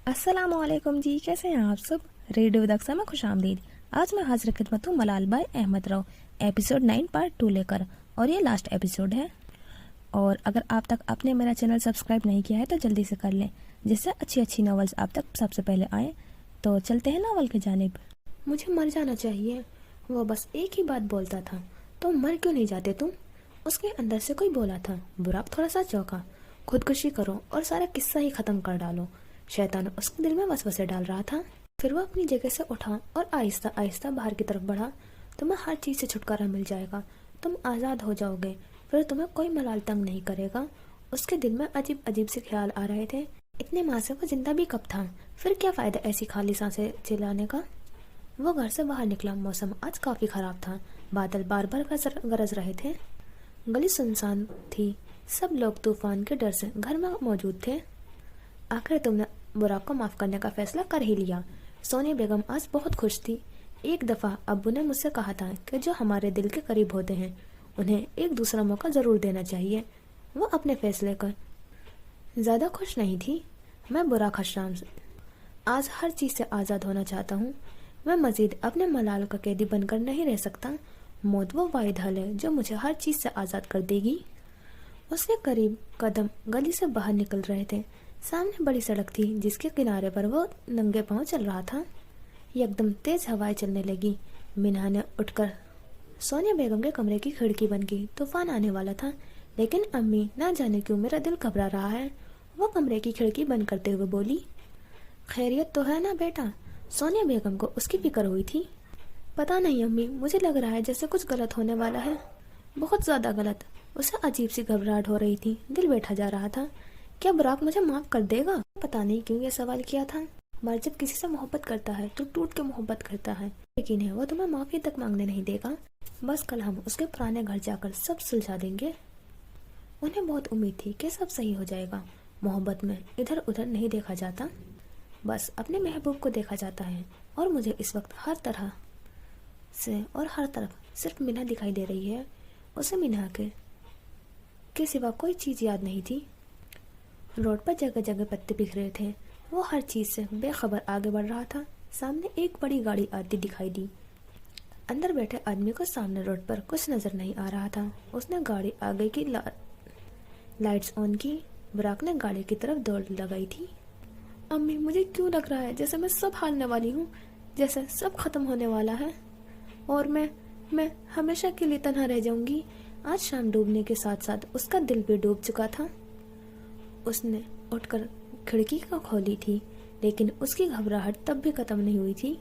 अस्सलामुअलैकुम जी, कैसे हैं आप सब। रेडियो दक्षा में खुश आमदीद। आज मैं हाजिर खिदमत हूँ मलाल भाई अहमद राव एपिसोड 9 पार्ट 2 लेकर, और ये लास्ट एपिसोड है। और अगर आप तक आपने मेरा चैनल सब्सक्राइब नहीं किया है तो जल्दी से कर लें, जिससे अच्छी अच्छी नॉवेल्स आप तक सबसे पहले आए। तो चलते हैं नावल की जानिब। मुझे मर जाना चाहिए, वो बस एक ही बात बोलता था। तो मर क्यों नहीं जाते तुम? उसके अंदर से कोई बोला था। बुराक थोड़ा सा चौंका। खुदकुशी करो और सारा किस्सा ही खत्म कर डालो, शैतान उसके दिल में वसवसे डाल रहा था। फिर वो अपनी जगह से उठा और आहिस्ता आहिस्ता बाहर की तरफ बढ़ा। तुम्हें हर चीज से छुटकारा मिल जाएगा, तुम आज़ाद हो जाओगे, फिर तुम्हें कोई मलाल तंग नहीं करेगा। उसके दिल में अजीब अजीब से ख्याल आ रहे थे। इतने माह से वो जिंदा भी कब था? फिर क्या फायदा ऐसी खाली सांसें चिल्लाने का? वो घर से बाहर निकला। मौसम आज काफी खराब था। बादल बार बार गरज रहे थे। गली सुनसान थी। सब लोग तूफान के डर से घर में मौजूद थे। आखिर तुमने बुराक को माफ करने का फैसला कर ही लिया। सोनिया बेगम आज बहुत खुश थी। एक दफा अब्बू ने मुझसे कहा था कि जो हमारे दिल के करीब होते हैं उन्हें एक दूसरा मौका जरूर देना चाहिए। वो अपने फैसले कर ज्यादा खुश नहीं थी। मैं बुराक हशराम से आज हर चीज से आजाद होना चाहता हूँ। मैं मजीद अपने मलाल का कैदी बनकर नहीं रह सकता। मौत वो वाहिद हल है जो मुझे हर चीज से आजाद कर देगी। उसके करीब कदम गली से बाहर निकल रहे थे। सामने बड़ी सड़क थी जिसके किनारे पर वो नंगे पांव चल रहा था। एकदम तेज हवाएं चलने लगी। मिना ने उठकर सोनिया बेगम के कमरे की खिड़की बंद की। तूफान आने वाला था, लेकिन अम्मी ना जाने क्यों मेरा दिल घबरा रहा है। वो कमरे की खिड़की बंद करते हुए बोली, खैरियत तो है ना बेटा? सोनिया बेगम को उसकी फिक्र हुई थी। पता नहीं अम्मी, मुझे लग रहा है जैसे कुछ गलत होने वाला है, बहुत ज्यादा गलत। उसे अजीब सी घबराहट हो रही थी। दिल बैठा जा रहा था। क्या बुराक मुझे माफ कर देगा? पता नहीं क्यों ये सवाल किया था। मर्द जब किसी से मोहब्बत करता है तो टूट के मोहब्बत करता है। यकीन है वो तुम्हें माफी तक मांगने नहीं देगा। बस कल हम उसके पुराने घर जाकर सब सुलझा देंगे। उन्हें बहुत उम्मीद थी कि सब सही हो जाएगा। मोहब्बत में इधर उधर नहीं देखा जाता, बस अपने महबूब को देखा जाता है। और मुझे इस वक्त हर तरह से और हर तरफ सिर्फ मिना दिखाई दे रही है। उसे मिना के सिवा कोई चीज याद नहीं थी। रोड पर जगह जगह पत्ते बिखरे थे। वो हर चीज से बेखबर आगे बढ़ रहा था। सामने एक बड़ी गाड़ी आती दिखाई दी। अंदर बैठे आदमी को सामने रोड पर कुछ नजर नहीं आ रहा था। उसने गाड़ी आगे की लाइट्स ऑन की। बुराक ने गाड़ी की तरफ दौड़ लगाई थी। अम्मी, मुझे क्यों लग रहा है जैसे मैं सब हारने वाली हूँ, जैसे सब खत्म होने वाला है और मैं हमेशा के लिए तन्हा रह जाऊंगी। आज शाम डूबने के साथ साथ उसका दिल भी डूब चुका था। उसने उठकर खिड़की को खोली थी, लेकिन उसकी घबराहट तब भी खत्म नहीं हुई थी।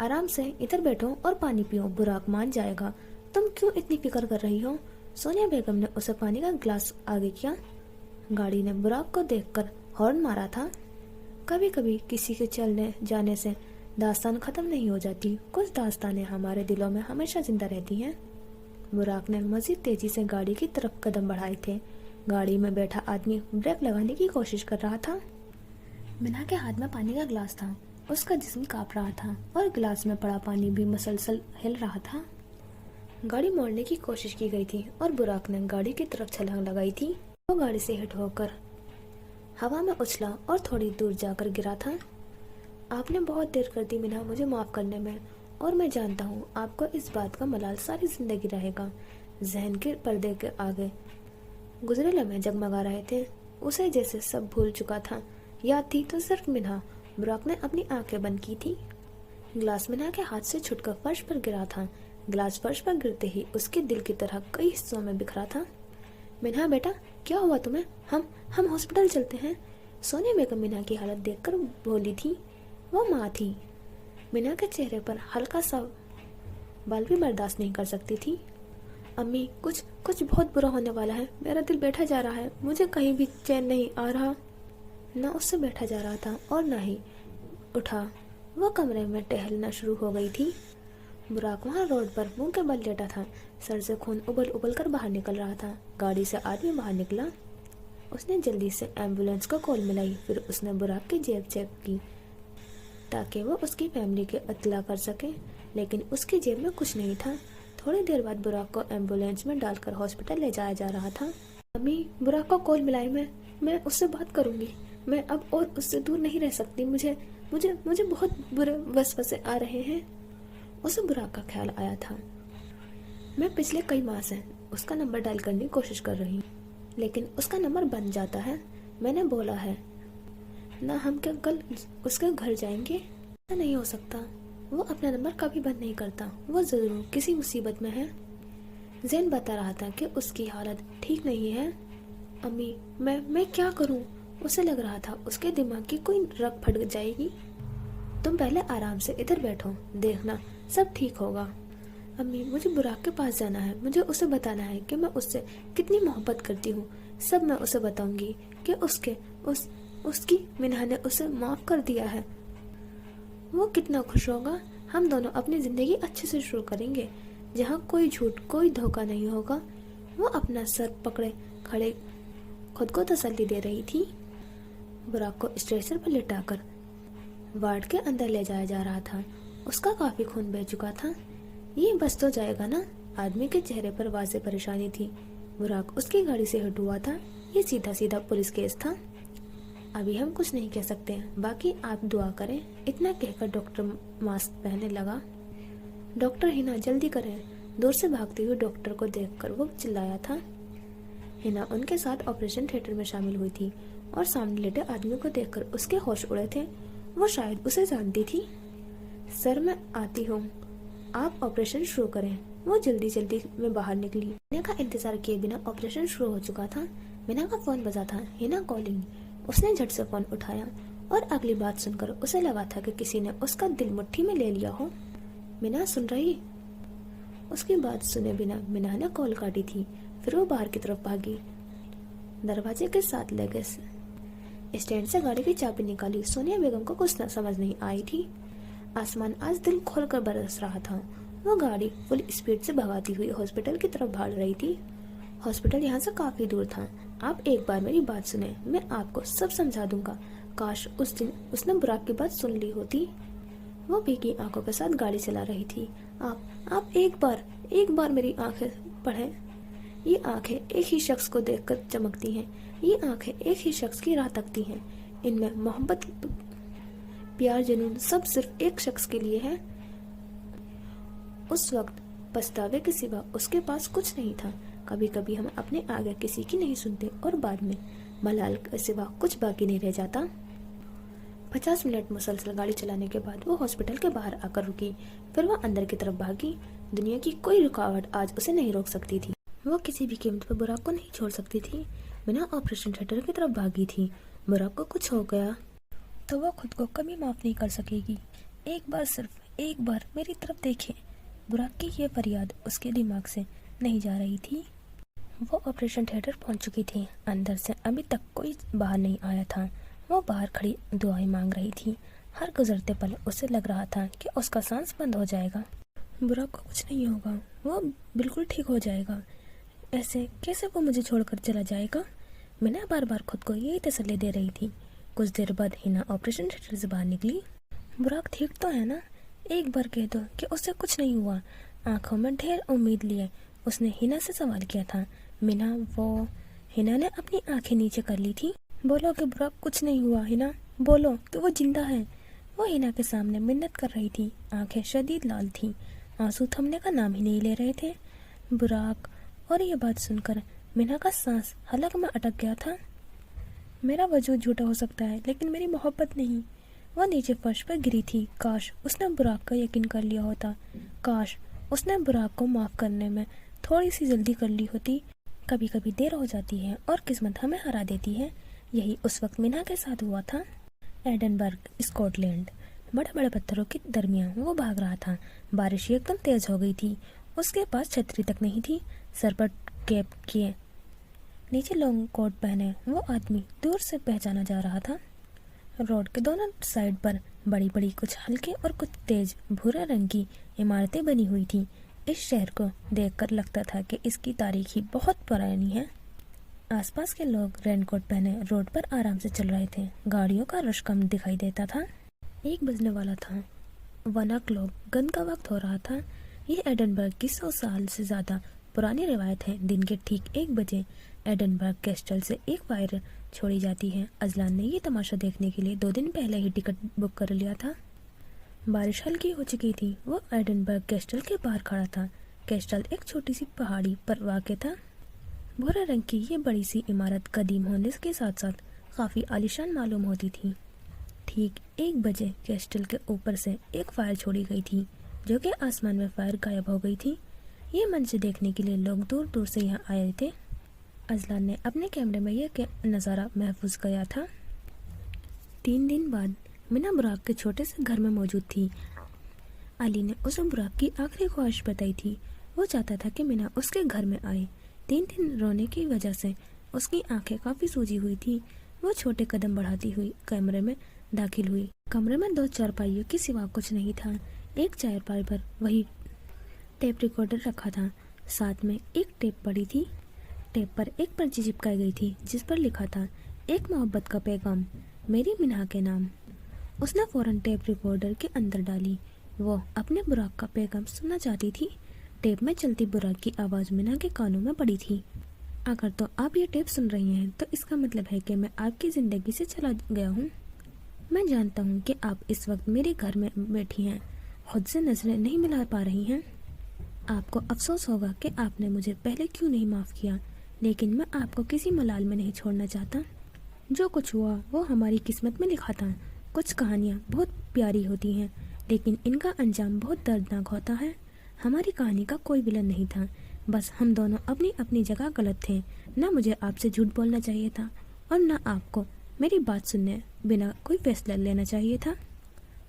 आराम से इधर बैठो और पानी पियो, बुराक मान जाएगा। तुम क्यों इतनी फिक्र कर रही हो? सोनिया बेगम ने उसे पानी का गिलास आगे किया। गाड़ी ने बुराक को देखकर हॉर्न मारा था। कभी कभी किसी के चलने जाने से दास्तान खत्म नहीं हो जाती। कुछ दास्तानें हमारे दिलों में हमेशा जिंदा रहती हैं। बुराक ने मजीद तेजी से गाड़ी की तरफ कदम बढ़ाए थे। गाड़ी में बैठा आदमी ब्रेक लगाने की कोशिश कर रहा था। मिना के हाथ में पानी का गिलास था। उसका जिस्म कांप रहा था और गिलास में पड़ा पानी भी मसलसल हिल रहा था। गाड़ी मोड़ने की कोशिश की गई थी और बुराक ने गाड़ी की तरफ छलांग लगाई थी। वो गाड़ी से हिट होकर हवा में उछला और थोड़ी दूर जाकर गिरा था। आपने बहुत देर कर दी मिना मुझे माफ करने में, और मैं जानता हूँ आपको इस बात का मलाल सारी जिंदगी रहेगा। जहन के पर्दे के आगे गुजरे लम्हे जगमगा रहे थे। उसे जैसे सब भूल चुका था। याद थी तो सिर्फ मिना। बुराक ने अपनी आंखें बंद की थी। गिलास मिना के हाथ से छुटकर फर्श पर गिरा था। गिलास फर्श पर गिरते ही उसके दिल की तरह कई हिस्सों में बिखरा था। मिना बेटा, क्या हुआ तुम्हें? हम हॉस्पिटल चलते हैं। सोनिया बेगम मिना की हालत देखकर बोली थी। वो माँ थी। मिना के चेहरे पर हल्का सा बाल भी बर्दाश्त नहीं कर सकती थी। अम्मी, कुछ बहुत बुरा होने वाला है। मेरा दिल बैठा जा रहा है। मुझे कहीं भी चैन नहीं आ रहा। ना उससे बैठा जा रहा था और ना ही उठा। वो कमरे में टहलना शुरू हो गई थी। बुराक वहाँ रोड पर मुंह के बल लेटा था। सर से खून उबल उबल कर बाहर निकल रहा था। गाड़ी से आदमी बाहर निकला। उसने जल्दी से एम्बुलेंस को कॉल मिलाई। फिर उसने बुराक की जेब चेक की ताकि वो उसकी फैमिली के इत्तला कर सके, लेकिन उसकी जेब में कुछ नहीं था। थोड़ी देर बाद बुराक को एम्बुलेंस में डालकर हॉस्पिटल ले जाया जा रहा था। अम्मी, बुराक को कॉल मिलाई, मैं उससे बात करूंगी। میں اب اور اس سے دور نہیں رہ سکتی. مجھے مجھے مجھے بہت برے وسوسے آ رہے ہیں. اسے براق کا خیال آیا تھا. میں پچھلے کئی ماہ سے اس کا نمبر ڈائل کرنے کی کوشش کر رہی ہوں لیکن اس کا نمبر بند جاتا ہے. میں نے بولا ہے نہ ہم کیا کل اس کے گھر جائیں گے. ایسا نہیں ہو سکتا. وہ اپنا نمبر کبھی بند نہیں کرتا. وہ ضرور کسی مصیبت میں ہے. زین بتا رہا تھا کہ اس کی حالت ٹھیک نہیں ہے. امی میں کیا کروں. اسے لگ رہا تھا اس کے دماغ کی کوئی رگ پھٹ جائے گی. تم پہلے آرام سے ادھر بیٹھو, دیکھنا سب ٹھیک ہوگا. امی مجھے براق کے پاس جانا ہے. مجھے اسے بتانا ہے کہ میں اس سے کتنی محبت کرتی ہوں. سب میں اسے بتاؤں گی کہ اس کی منہا نے اسے معاف کر دیا ہے. وہ کتنا خوش ہوگا. ہم دونوں اپنی زندگی اچھے سے شروع کریں گے جہاں کوئی جھوٹ کوئی دھوکہ نہیں ہوگا. وہ اپنا سر پکڑے کھڑے خود کو تسلی دے رہی تھی. براق کو اسٹریچر پر لٹا کر وارڈ کے اندر لے جایا جا رہا تھا. اس کا کافی خون بہہ چکا تھا. یہ بس تو جائے گا نا. آدمی کے چہرے پر واضح پریشانی تھی. براق اس کی گاڑی سے ہٹ ہوا تھا. یہ سیدھا پولیس کیس تھا. ابھی ہم کچھ نہیں کہہ سکتے, باقی آپ دعا کریں. اتنا کہہ کر ڈاکٹر ماسک پہننے لگا. ڈاکٹر ہنا جلدی کریں. دور سے بھاگتے ہوئے ڈاکٹر کو دیکھ کر وہ چلایا تھا. ہنا ان کے ساتھ آپریشن تھیٹر میں شامل ہوئی تھی اور سامنے لیٹے آدمی کو دیکھ کر اس کے ہوش اڑے تھے. وہ شاید اسے جانتی تھی. سر میں آتی ہوں, آپ آپریشن شروع کریں. وہ جلدی میں باہر نکلی. مینا کا انتظار کیے بنا آپریشن شروع ہو چکا تھا. مینا کا فون بجا تھا. ہنا کالنگ. اس نے جھٹ سے فون اٹھایا اور اگلی بات سن کر اسے لگا تھا کہ کسی نے اس کا دل مٹھی میں لے لیا ہو. مینا سن رہی. اس کی بات سنے بنا مینا نے کال کاٹی تھی. پھر وہ باہر کی طرف بھاگی. دروازے کے ساتھ لگے اسٹینڈ سے گاڑی کی چابی نکالی. سونیا بیگم کو کچھ نہ سمجھ نہیں آئی تھی. آسمان آج دل کھول کر برس رہا تھا. وہ گاڑی فل اسپیڈ سے بھگاتی ہوئی ہاسپٹل کی طرف بھاگ رہی تھی. ہاسپٹل یہاں سے کافی دور تھا. آپ ایک بار میری بات سنیں, میں آپ کو سب سمجھا دوں گا. کاش اس دن اس نے براق کی بات سن لی ہوتی. وہ بھیگی آنکھوں کے ساتھ گاڑی چلا رہی تھی. آپ ایک بار میری آنکھیں پڑھیں. یہ آنکھیں ایک ہی شخص کو دیکھ کر چمکتی ہیں. یہ آنکھیں ایک ہی شخص کی راہ تکتی ہیں. ان میں محبت, پیار, جنون سب صرف ایک شخص کے لیے ہے. اس وقت پچھتاوے کے سوا اس کے پاس کچھ نہیں تھا. کبھی کبھی ہم اپنے آگے کسی کی نہیں سنتے اور بعد میں ملال کے سوا کچھ باقی نہیں رہ جاتا. 50 منٹ مسلسل گاڑی چلانے کے بعد وہ ہاسپٹل کے باہر آ کر رکی. پھر وہ اندر کی طرف بھاگی. دنیا کی کوئی رکاوٹ آج اسے نہیں روک سکتی تھی. وہ کسی بھی قیمت پر براق کو نہیں چھوڑ سکتی تھی. بنا آپریشن تھیٹر کی طرف بھاگی تھی. براق کو کچھ ہو گیا تو وہ خود کو کبھی معاف نہیں کر سکے گی. ایک بار, صرف ایک بار میری طرف دیکھے. براق کی یہ فریاد اس کے دماغ سے نہیں جا رہی تھی. وہ آپریشن تھیٹر پہنچ چکی تھی. اندر سے ابھی تک کوئی باہر نہیں آیا تھا. وہ باہر کھڑی دعائیں مانگ رہی تھی. ہر گزرتے پل اسے لگ رہا تھا کہ اس کا سانس بند ہو جائے گا. براق کو کچھ نہیں ہوگا, وہ بالکل ٹھیک ہو جائے گا. ایسے کیسے وہ مجھے چھوڑ کر چلا جائے گا. میں نے بار بار خود کو یہی تسلی دے رہی تھی. کچھ دیر بعد ہنا آپریشن تھیٹر سے باہر نکلی. براق ٹھیک تو ہے نا. ایک بار کہہ دو کہ اسے کچھ نہیں ہوا. آنکھوں میں ڈھیر امید لیے اس نے ہنا سے سوال کیا تھا. مینا, وہ ہنا نے اپنی آنکھیں نیچے کر لی تھی. بولو کہ براق کچھ نہیں ہوا. ہنا بولو کہ وہ زندہ ہے. وہ ہنا کے سامنے منت کر رہی تھی. آنکھیں شدید لال تھی. آنسو تھمنے کا نام ہی نہیں لے رہے تھے. براق. اور یہ بات سن کر مینا کا سانس حلق میں اٹک گیا تھا. میرا وجود جھوٹا ہو سکتا ہے لیکن میری محبت نہیں. وہ نیچے فرش پر گری تھی. کاش اس نے براق کا یقین کر لیا ہوتا. کاش اس نے براق کو معاف کرنے میں تھوڑی سی جلدی کر لی ہوتی. کبھی کبھی دیر ہو جاتی ہے اور قسمت ہمیں ہرا دیتی ہے. یہی اس وقت مینا کے ساتھ ہوا تھا. Edinburgh, Scotland. بڑے بڑے پتھروں کے درمیان وہ بھاگ رہا تھا. بارش ایک دم تیز ہو گئی تھی. اس کے پاس چھتری تک نہیں تھی. سر پر کیپ کیے, نیچے لانگ کوٹ پہنے وہ آدمی دور سے پہچانا جا رہا تھا. روڈ کے دونوں سائڈ پر بڑی بڑی, کچھ ہلکے اور کچھ تیز بھورے رنگ کی عمارتیں بنی ہوئی تھی. اس شہر کو دیکھ کر لگتا تھا کہ اس کی تاریخ بہت پرانی ہے. آس پاس کے لوگ رین کوٹ پہنے روڈ پر آرام سے چل رہے تھے. گاڑیوں کا رش کم دکھائی دیتا تھا. 1 بجنے والا تھا. 1 o'clock. گن کا وقت ہو رہا تھا. یہ ایڈنبرگ کی 100 سال سے زیادہ پرانی روایت ہے. دن کے ٹھیک 1 بجے एडनबर्ग कैस्टल से एक फायर छोड़ी जाती है। अजलान ने ये तमाशा देखने के लिए 2 दिन पहले ही टिकट बुक कर लिया था। बारिश हल्की हो चुकी थी। वो एडनबर्ग कैस्टल के बाहर खड़ा था। कैस्टल एक छोटी सी पहाड़ी पर वाक़ था। भूरे रंग की ये बड़ी सी इमारत कदीम होने के साथ साथ काफ़ी आलीशान मालूम होती थी। ठीक 1 बजे कैस्टल के ऊपर से एक फायर छोड़ी गई थी, जो कि आसमान में फायर गायब हो गई थी। ये मंजर देखने के लिए लोग दूर दूर से यहाँ आए थे। अजलान ने अपने कैमरे में यह नज़ारा महफूज किया था। 3 दिन बाद मीना बुराक के छोटे से घर में मौजूद थी। अली ने उसे बुराक की आखिरी ख्वाहिश बताई थी। वो चाहता था कि मीना उसके घर में आए। 3 दिन रोने की वजह से उसकी आंखें काफ़ी सूजी हुई थी। वो छोटे कदम बढ़ाती हुई कमरे में दाखिल हुई। कमरे में 2 चारपाइयों के सिवा कुछ नहीं था। एक चारपाई पर वही टेप रिकॉर्डर रखा था। साथ में एक टेप पड़ी थी। टेप पर एक पर्ची चिपकाई गई थी जिस पर लिखा था, एक मोहब्बत का पैगाम, मेरी मीना के नाम। उसने फौरन टेप रिकॉर्डर के अंदर डाली। वो अपने बुराक का पैगाम सुनना चाहती थी। टेप में चलती बुराक की आवाज़ मीना के कानों में पड़ी थी। अगर तो आप ये टेप सुन रही हैं तो इसका मतलब है कि मैं आपकी ज़िंदगी से चला गया हूँ। मैं जानता हूँ कि आप इस वक्त मेरे घर में बैठी हैं, खुद से नजरें नहीं मिला पा रही हैं। आपको अफसोस होगा कि आपने मुझे पहले क्यों नहीं माफ़ किया, लेकिन मैं आपको किसी मलाल में नहीं छोड़ना चाहता। जो कुछ हुआ वो हमारी किस्मत में लिखा था। कुछ कहानियाँ बहुत प्यारी होती हैं, लेकिन इनका अंजाम बहुत दर्दनाक होता है। हमारी कहानी का कोई विलन नहीं था, बस हम दोनों अपनी अपनी जगह गलत थे। ना मुझे आपसे झूठ बोलना चाहिए था और ना आपको मेरी बात सुनने बिना कोई फैसला लेना चाहिए था।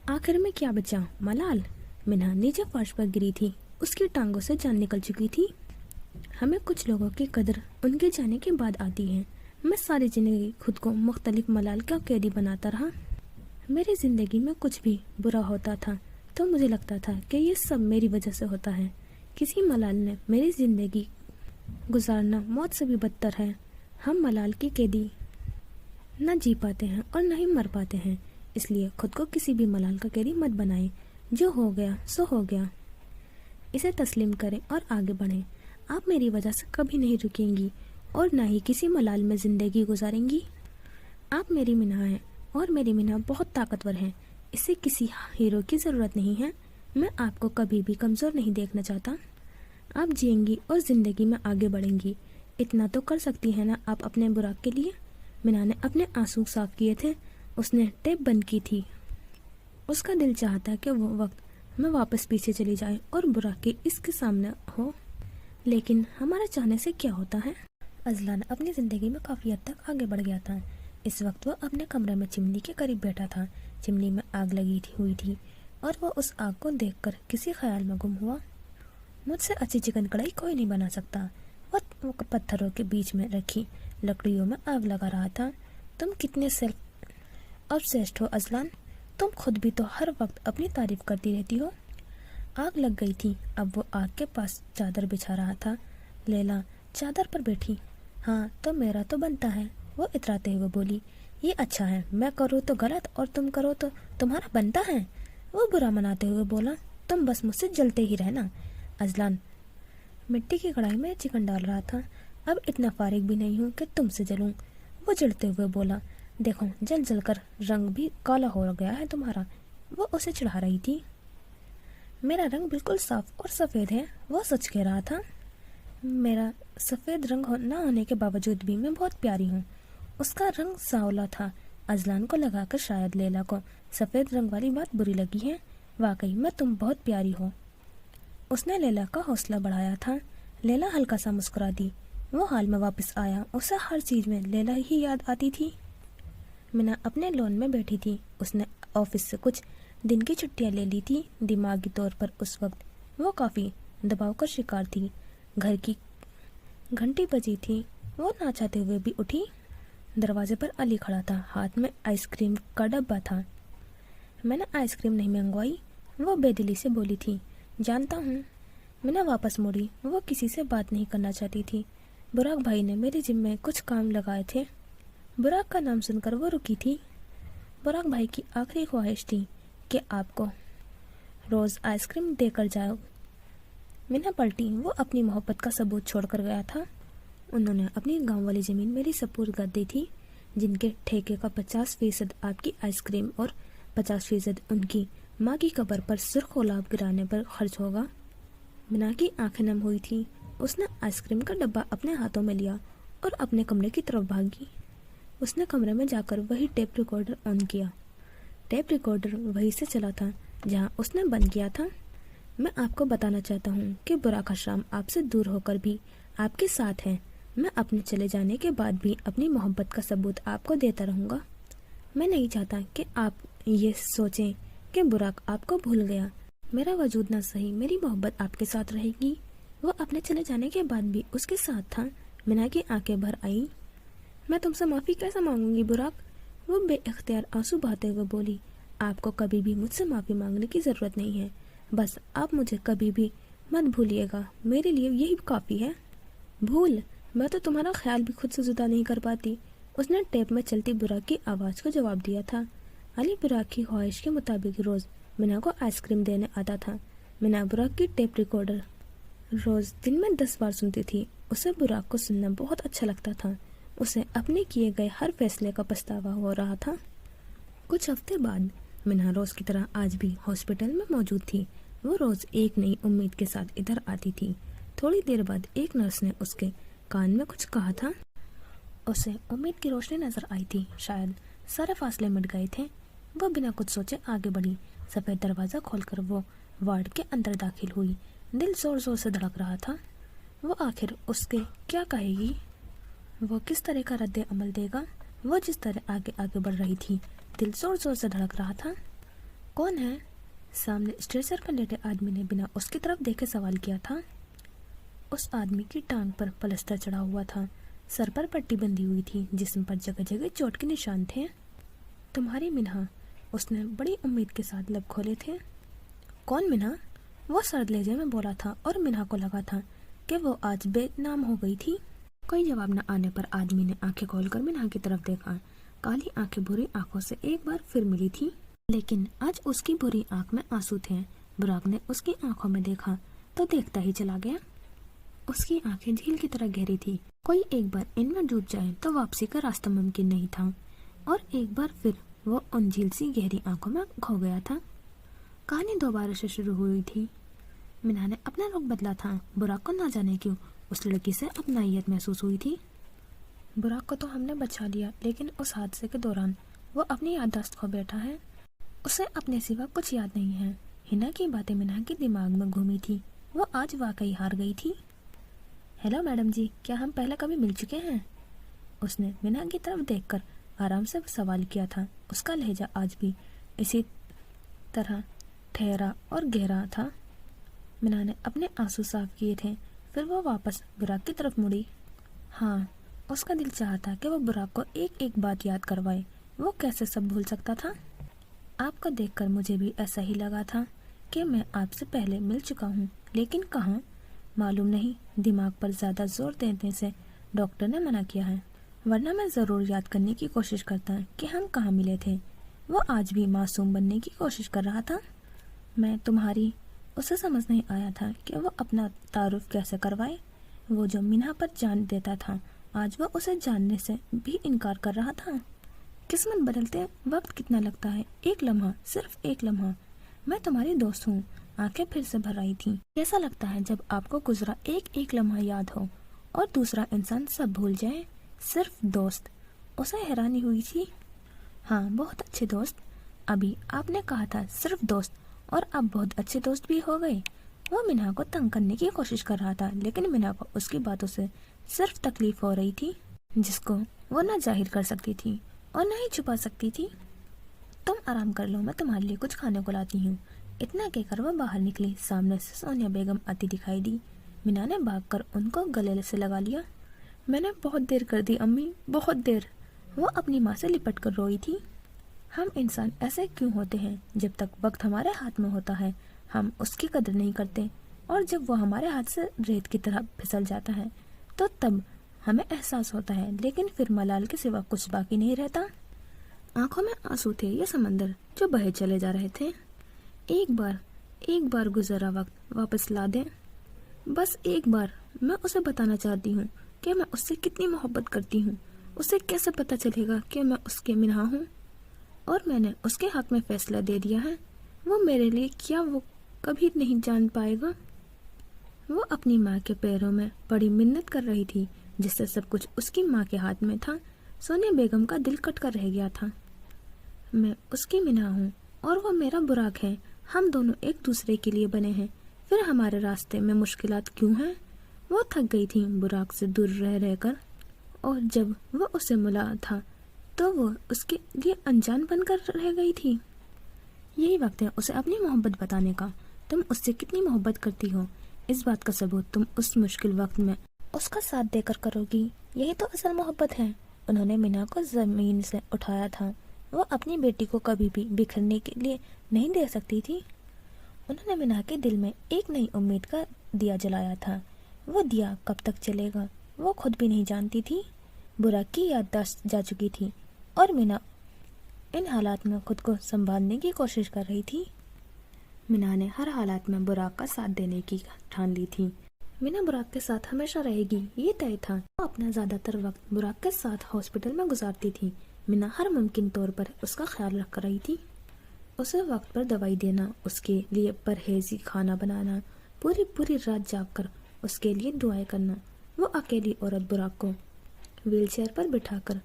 आखिर में क्या बचा? मलाल। मीना नीचे फर्श पर गिरी थी। उसकी टांगों से जान निकल चुकी थी। हमें कुछ लोगों की कदर उनके जाने के बाद आती है। मैं सारी जिंदगी खुद को मुख्तलिफ मलाल का कैदी बनाता रहा। मेरी ज़िंदगी में कुछ भी बुरा होता था तो मुझे लगता था कि ये सब मेरी वजह से होता है। किसी मलाल ने मेरी ज़िंदगी गुजारना मौत से भी बदतर है। हम मलाल की कैदी न जी पाते हैं और न ही मर पाते हैं, इसलिए खुद को किसी भी मलाल का कैदी मत बनाएं। जो हो गया सो हो गया, इसे तस्लीम करें और आगे बढ़ें। आप मेरी वजह से कभी नहीं रुकेंगी और ना ही किसी मलाल में ज़िंदगी गुजारेंगी। आप मेरी मीना हैं और मेरी मीना बहुत ताकतवर है। इसे किसी हीरो की ज़रूरत नहीं है। मैं आपको कभी भी कमज़ोर नहीं देखना चाहता। आप जिएंगी और ज़िंदगी में आगे बढ़ेंगी। इतना तो कर सकती है ना आप अपने बुराक के लिए। मीना ने अपने आंसू साफ किए थे। उसने टेप बंद की थी। उसका दिल चाहता कि वो वक्त मैं वापस पीछे चली जाए और बुराक के इसके सामने हो, लेकिन हमारे चाहने से क्या होता है। अजलान अपनी ज़िंदगी में काफ़ी हद तक आगे बढ़ गया था। इस वक्त वो अपने कमरे में चिमनी के करीब बैठा था। चिमनी में आग लगी हुई थी और वो उस आग को देखकर किसी ख्याल में गुम हुआ। मुझसे अच्छी चिकन कढ़ाई कोई नहीं बना सकता। वो पत्थरों के बीच में रखी लकड़ियों में आग लगा रहा था। तुम कितने सेल्फ ऑब्सेस्ड हो अजलान। तुम खुद भी तो हर वक्त अपनी तारीफ करती रहती हो। आग लग गई थी। अब वो आग के पास चादर बिछा रहा था। लैला चादर पर बैठी। हाँ तो मेरा तो बनता है, वो इतराते हुए बोली। ये अच्छा है, मैं करूँ तो गलत और तुम करो तो तुम्हारा बनता है। वो बुरा मनाते हुए बोला। तुम बस मुझसे जलते ही रहना। अजलान मिट्टी की कढ़ाई में चिकन डाल रहा था। अब इतना फारिग भी नहीं हूँ कि तुमसे जलूं। वो जलते हुए बोला। देखो जल जल कर रंग भी काला हो गया है तुम्हारा। वो उसे चिढ़ा रही थी। मेरा रंग बिल्कुल साफ और सफ़ेद है, वो सच कह रहा था। मेरा सफ़ेद रंग ना होने के बावजूद भी मैं बहुत प्यारी हूँ। उसका रंग सांवला था। अजलान को लगा कर शायद लैला को सफ़ेद रंग वाली बात बुरी लगी है। वाकई में तुम बहुत प्यारी हो। उसने लैला का हौसला बढ़ाया था। लैला हल्का सा मुस्कुरा दी। वो हाल में वापस आया। उसे हर चीज़ में लैला ही याद आती थी। मीना अपने लॉन में बैठी थी। उसने ऑफिस से कुछ दिन की छुट्टियां ले ली थी। दिमागी तौर पर उस वक्त वो काफ़ी दबाव का शिकार थी। घर की घंटी बजी थी। वो ना चाहते हुए भी उठी। दरवाजे पर अली खड़ा था। हाथ में आइसक्रीम का डब्बा था। मैंने आइसक्रीम नहीं मंगवाई, वो बेदिली से बोली थी। जानता हूँ। मीना वापस मुड़ी। वो किसी से बात नहीं करना चाहती थी। बुराक भाई ने मेरे जिम्मे कुछ काम लगाए थे। बुराक का नाम सुनकर वो रुकी थी। बुराक भाई की आखिरी ख्वाहिश थी कि आपको रोज़ आइसक्रीम देकर जाओ। मीना पलटी। वो अपनी मोहब्बत का सबूत छोड़कर गया था। انہوں نے اپنی گاؤں والی زمین میری سپرد کر دی تھی، جن کے ٹھیکے کا 50% آپ کی آئس کریم اور 50% ان کی ماں کی قبر پر سرخ گلاب گرانے پر خرچ ہوگا۔ منا کی آنکھیں نم ہوئی تھی۔ اس نے آئس کریم کا ڈبہ اپنے ہاتھوں میں لیا اور اپنے کمرے کی طرف بھاگی۔ اس نے کمرے میں جا کر وہی ٹیپ ریکارڈر آن کیا۔ ٹیپ ریکارڈر وہی سے چلا تھا جہاں اس نے بند کیا تھا۔ میں آپ کو بتانا چاہتا ہوں کہ براق اشرم آپ سے دور ہو کر بھی آپ کے ساتھ ہے۔ میں اپنے چلے جانے کے بعد بھی اپنی محبت کا ثبوت آپ کو دیتا رہوں گا۔ میں نہیں چاہتا کہ آپ یہ سوچیں کہ براق آپ کو بھول گیا۔ میرا وجود نہ صحیح، میری محبت آپ کے ساتھ رہے گی۔ وہ اپنے چلے جانے کے بعد بھی اس کے ساتھ تھا۔ منا کی آنکھیں بھر آئیں۔ میں تم سے معافی کیسے مانگوں گی براق؟ وہ بے اختیار آنسو بہاتے ہوئے بولی۔ آپ کو کبھی بھی مجھ سے معافی مانگنے کی ضرورت نہیں ہے، بس آپ مجھے کبھی بھی مت بھولیے گا، میرے لیے یہی کافی ہے۔ بھول؟ میں تو تمہارا خیال بھی خود سے جدا نہیں کر پاتی۔ اس نے ٹیپ میں چلتی براق کی آواز کو جواب دیا تھا۔ علی براق کی خواہش کے مطابق روز منا کو آئس کریم دینے آتا تھا۔ منا براق کی ٹیپ ریکارڈر روز دن میں 10 بار سنتی تھی۔ اسے براق کو سننا بہت اچھا لگتا تھا۔ اسے اپنے کیے گئے ہر فیصلے کا پچھتاوا ہو رہا تھا۔ کچھ ہفتے بعد منا روز کی طرح آج بھی ہاسپٹل میں موجود تھی۔ وہ روز ایک نئی امید کے ساتھ ادھر آتی تھی۔ تھوڑی دیر بعد ایک نرس نے اس کے کان میں کچھ کہا تھا۔ اسے امید کی روشنی نظر آئی تھی، شاید سارے فاصلے مٹ گئے تھے۔ وہ بنا کچھ سوچے آگے بڑھی۔ سفید دروازہ کھول کر وہ وارڈ کے اندر داخل ہوئی۔ دل زور زور سے دھڑک رہا تھا۔ وہ آخر اس کے کیا کہے گی؟ وہ کس طرح کا رد عمل دے گا؟ وہ جس طرح آگے بڑھ رہی تھی، دل زور زور سے دھڑک رہا تھا۔ کون ہے؟ سامنے اسٹریچر پر لیٹے آدمی نے بنا اس کی طرف دیکھے سوال کیا تھا۔ اس آدمی کی ٹانگ پر پلسٹر چڑھا ہوا تھا، سر پر پٹی بندھی ہوئی تھی، جسم پر جگہ جگہ چوٹ کے نشان تھے۔ تمہاری منہا؟ اس نے بڑی امید کے ساتھ لب کھولے تھے۔ کون منہا؟ وہ سرد لہجے میں بولا تھا اور منہا کو لگا تھا کہ وہ آج بے نام ہو گئی تھی۔ کوئی جواب نہ آنے پر آدمی نے آنکھیں کھول کر منہا کی طرف دیکھا۔ کالی آنکھیں بری آنکھوں سے ایک بار پھر ملی تھی، لیکن آج اس کی بری آنکھ میں آنسو تھے۔ براق نے اس کی آنکھوں میں دیکھا تو دیکھتا ہی چلا گیا۔ اس کی آنکھیں جھیل کی طرح گہری تھی۔ کوئی ایک بار ان میں ڈوب جائے تو واپسی کا راستہ ممکن نہیں تھا، اور ایک بار پھر وہ ان جھیل سی گہری آنکھوں میں کھو گیا تھا۔ کہانی دوبارہ سے شروع ہوئی تھی۔ منہا نے اپنا رخ بدلا تھا۔ براق کو نہ جانے کیوں اس لڑکی سے اپنائیت محسوس ہوئی تھی۔ براق کو تو ہم نے بچا لیا، لیکن اس حادثے کے دوران وہ اپنی یادداشت کھو بیٹھا ہے۔ اسے اپنے سوا کچھ یاد نہیں ہے۔ ہنا کی باتیں منہا کے دماغ میں گھومی تھی۔ وہ آج واقعی ہار گئی تھی۔ ہیلو میڈم جی، کیا ہم پہلے کبھی مل چکے ہیں؟ اس نے منہا کی طرف دیکھ کر آرام سے سوال کیا تھا۔ اس کا لہجہ آج بھی اسی طرح ٹھہرا اور گہرا تھا۔ منہا نے اپنے آنسو صاف کیے تھے، پھر وہ واپس براق کی طرف مڑی۔ ہاں، اس کا دل چاہتا کہ وہ براق کو ایک ایک بات یاد کروائے۔ وہ کیسے سب بھول سکتا تھا؟ آپ کو دیکھ کر مجھے بھی ایسا ہی لگا تھا کہ میں آپ سے پہلے مل چکا ہوں، لیکن کہاں معلوم نہیں۔ دماغ پر زیادہ زور دینے سے ڈاکٹر نے منع کیا ہے، ورنہ میں ضرور یاد کرنے کی کوشش کرتا کہ ہم کہاں ملے تھے۔ وہ آج بھی معصوم بننے کی کوشش کر رہا تھا۔ میں تمہاری اسے سمجھ نہیں آیا تھا کہ وہ اپنا تعارف کیسے کروائے۔ وہ جو منہا پر جان دیتا تھا، آج وہ اسے جاننے سے بھی انکار کر رہا تھا۔ قسمت بدلتے وقت کتنا لگتا ہے، ایک لمحہ، صرف ایک لمحہ۔ میں تمہاری دوست ہوں۔ آنکھیں پھر سے بھر آئی تھیں۔ کیسا لگتا ہے جب آپ کو گزرا ایک ایک لمحہ یاد ہو اور دوسرا انسان سب بھول جائے، صرف دوست۔ اسے حیرانی ہوئی تھی۔ ہاں، بہت اچھے دوست۔ ابھی آپ نے کہا تھا صرف دوست، اور اب بہت اچھے دوست بھی ہو گئے۔ وہ منہا کو تنگ کرنے کی کوشش کر رہا تھا، لیکن منہا کو اس کی باتوں سے صرف تکلیف ہو رہی تھی، جس کو وہ نہ ظاہر کر سکتی تھی اور نہ ہی چھپا سکتی تھی۔ تم آرام کر لو، میں تمہارے لیے کچھ کھانے کو لاتی ہوں۔ اتنا کہہ کر وہ باہر نکلی۔ سامنے سے سونیا بیگم آتی دکھائی دی۔ منہا نے بھاگ کر ان کو گلے سے لگا لیا۔ میں نے بہت دیر کر دی امی، بہت دیر۔ وہ اپنی ماں سے لپٹ کر روئی تھی۔ ہم انسان ایسے کیوں ہوتے ہیں؟ جب تک وقت ہمارے ہاتھ میں ہوتا ہے ہم اس کی قدر نہیں کرتے، اور جب وہ ہمارے ہاتھ سے ریت کی طرح پھسل جاتا ہے تو تب ہمیں احساس ہوتا ہے، لیکن پھر ملال کے سوا کچھ باقی نہیں رہتا۔ آنکھوں میں آنسو تھے، یہ سمندر جو بہے چلے جا رہے تھے۔ ایک بار گزرا وقت واپس لا دیں، بس ایک بار۔ میں اسے بتانا چاہتی ہوں کہ मैं उससे कितनी मोहब्बत करती हूँ। उसे कैसे पता चलेगा कि मैं उसके मिन्हा हूँ और मैंने उसके हक में फैसला दे दिया है। वो मेरे लिए क्या वो कभी नहीं जान पाएगा। वो अपनी माँ के पैरों में बड़ी मिन्नत कर रही थी, जिससे सब कुछ उसकी माँ के हाथ में था। सोनिया बेगम का दिल कट कर रह गया था। मैं उसकी मिन्हा हूँ और वो मेरा बुराक है। हम दोनों एक दूसरे के लिए बने हैं, फिर हमारे रास्ते में मुश्किलात क्यों हैं। वो थक गई थी बुराक से दूर रह रहकर, और जब वो उसे मिला था तो वो उसके लिए अनजान बनकर रह गई थी। यही वक्त है उसे अपनी मोहब्बत बताने का। तुम उससे कितनी मोहब्बत करती हो, इस बात का सबूत तुम उस मुश्किल वक्त में उसका साथ देकर करोगी। यही तो असल मोहब्बत है। उन्होंने मीना को जमीन से उठाया था। वो अपनी बेटी को कभी भी बिखरने के लिए नहीं दे सकती थी। उन्होंने मीना के दिल में एक नई उम्मीद का दिया जलाया था। वो दिया कब तक चलेगा वो खुद भी नहीं जानती थी। बुराक की याददाश्त जा चुकी थी और मीना इन हालात में खुद को संभालने की कोशिश कर रही थी। मीना ने हर हालात में बुराक का साथ देने की ठान ली थी। मीना बुराक के साथ हमेशा रहेगी, ये तय था। वो अपना ज्यादातर वक्त बुराक के साथ हॉस्पिटल में गुजारती थी। मीना हर मुमकिन तौर पर उसका ख्याल रख रही थी। उसे वक्त पर दवाई देना, उसके लिए परहेजी खाना बनाना, पूरी पूरी रात जागकर उसके लिए दुआएं करना। वो अकेली औरत बुराक को व्हीलचेयर पर बिठाकर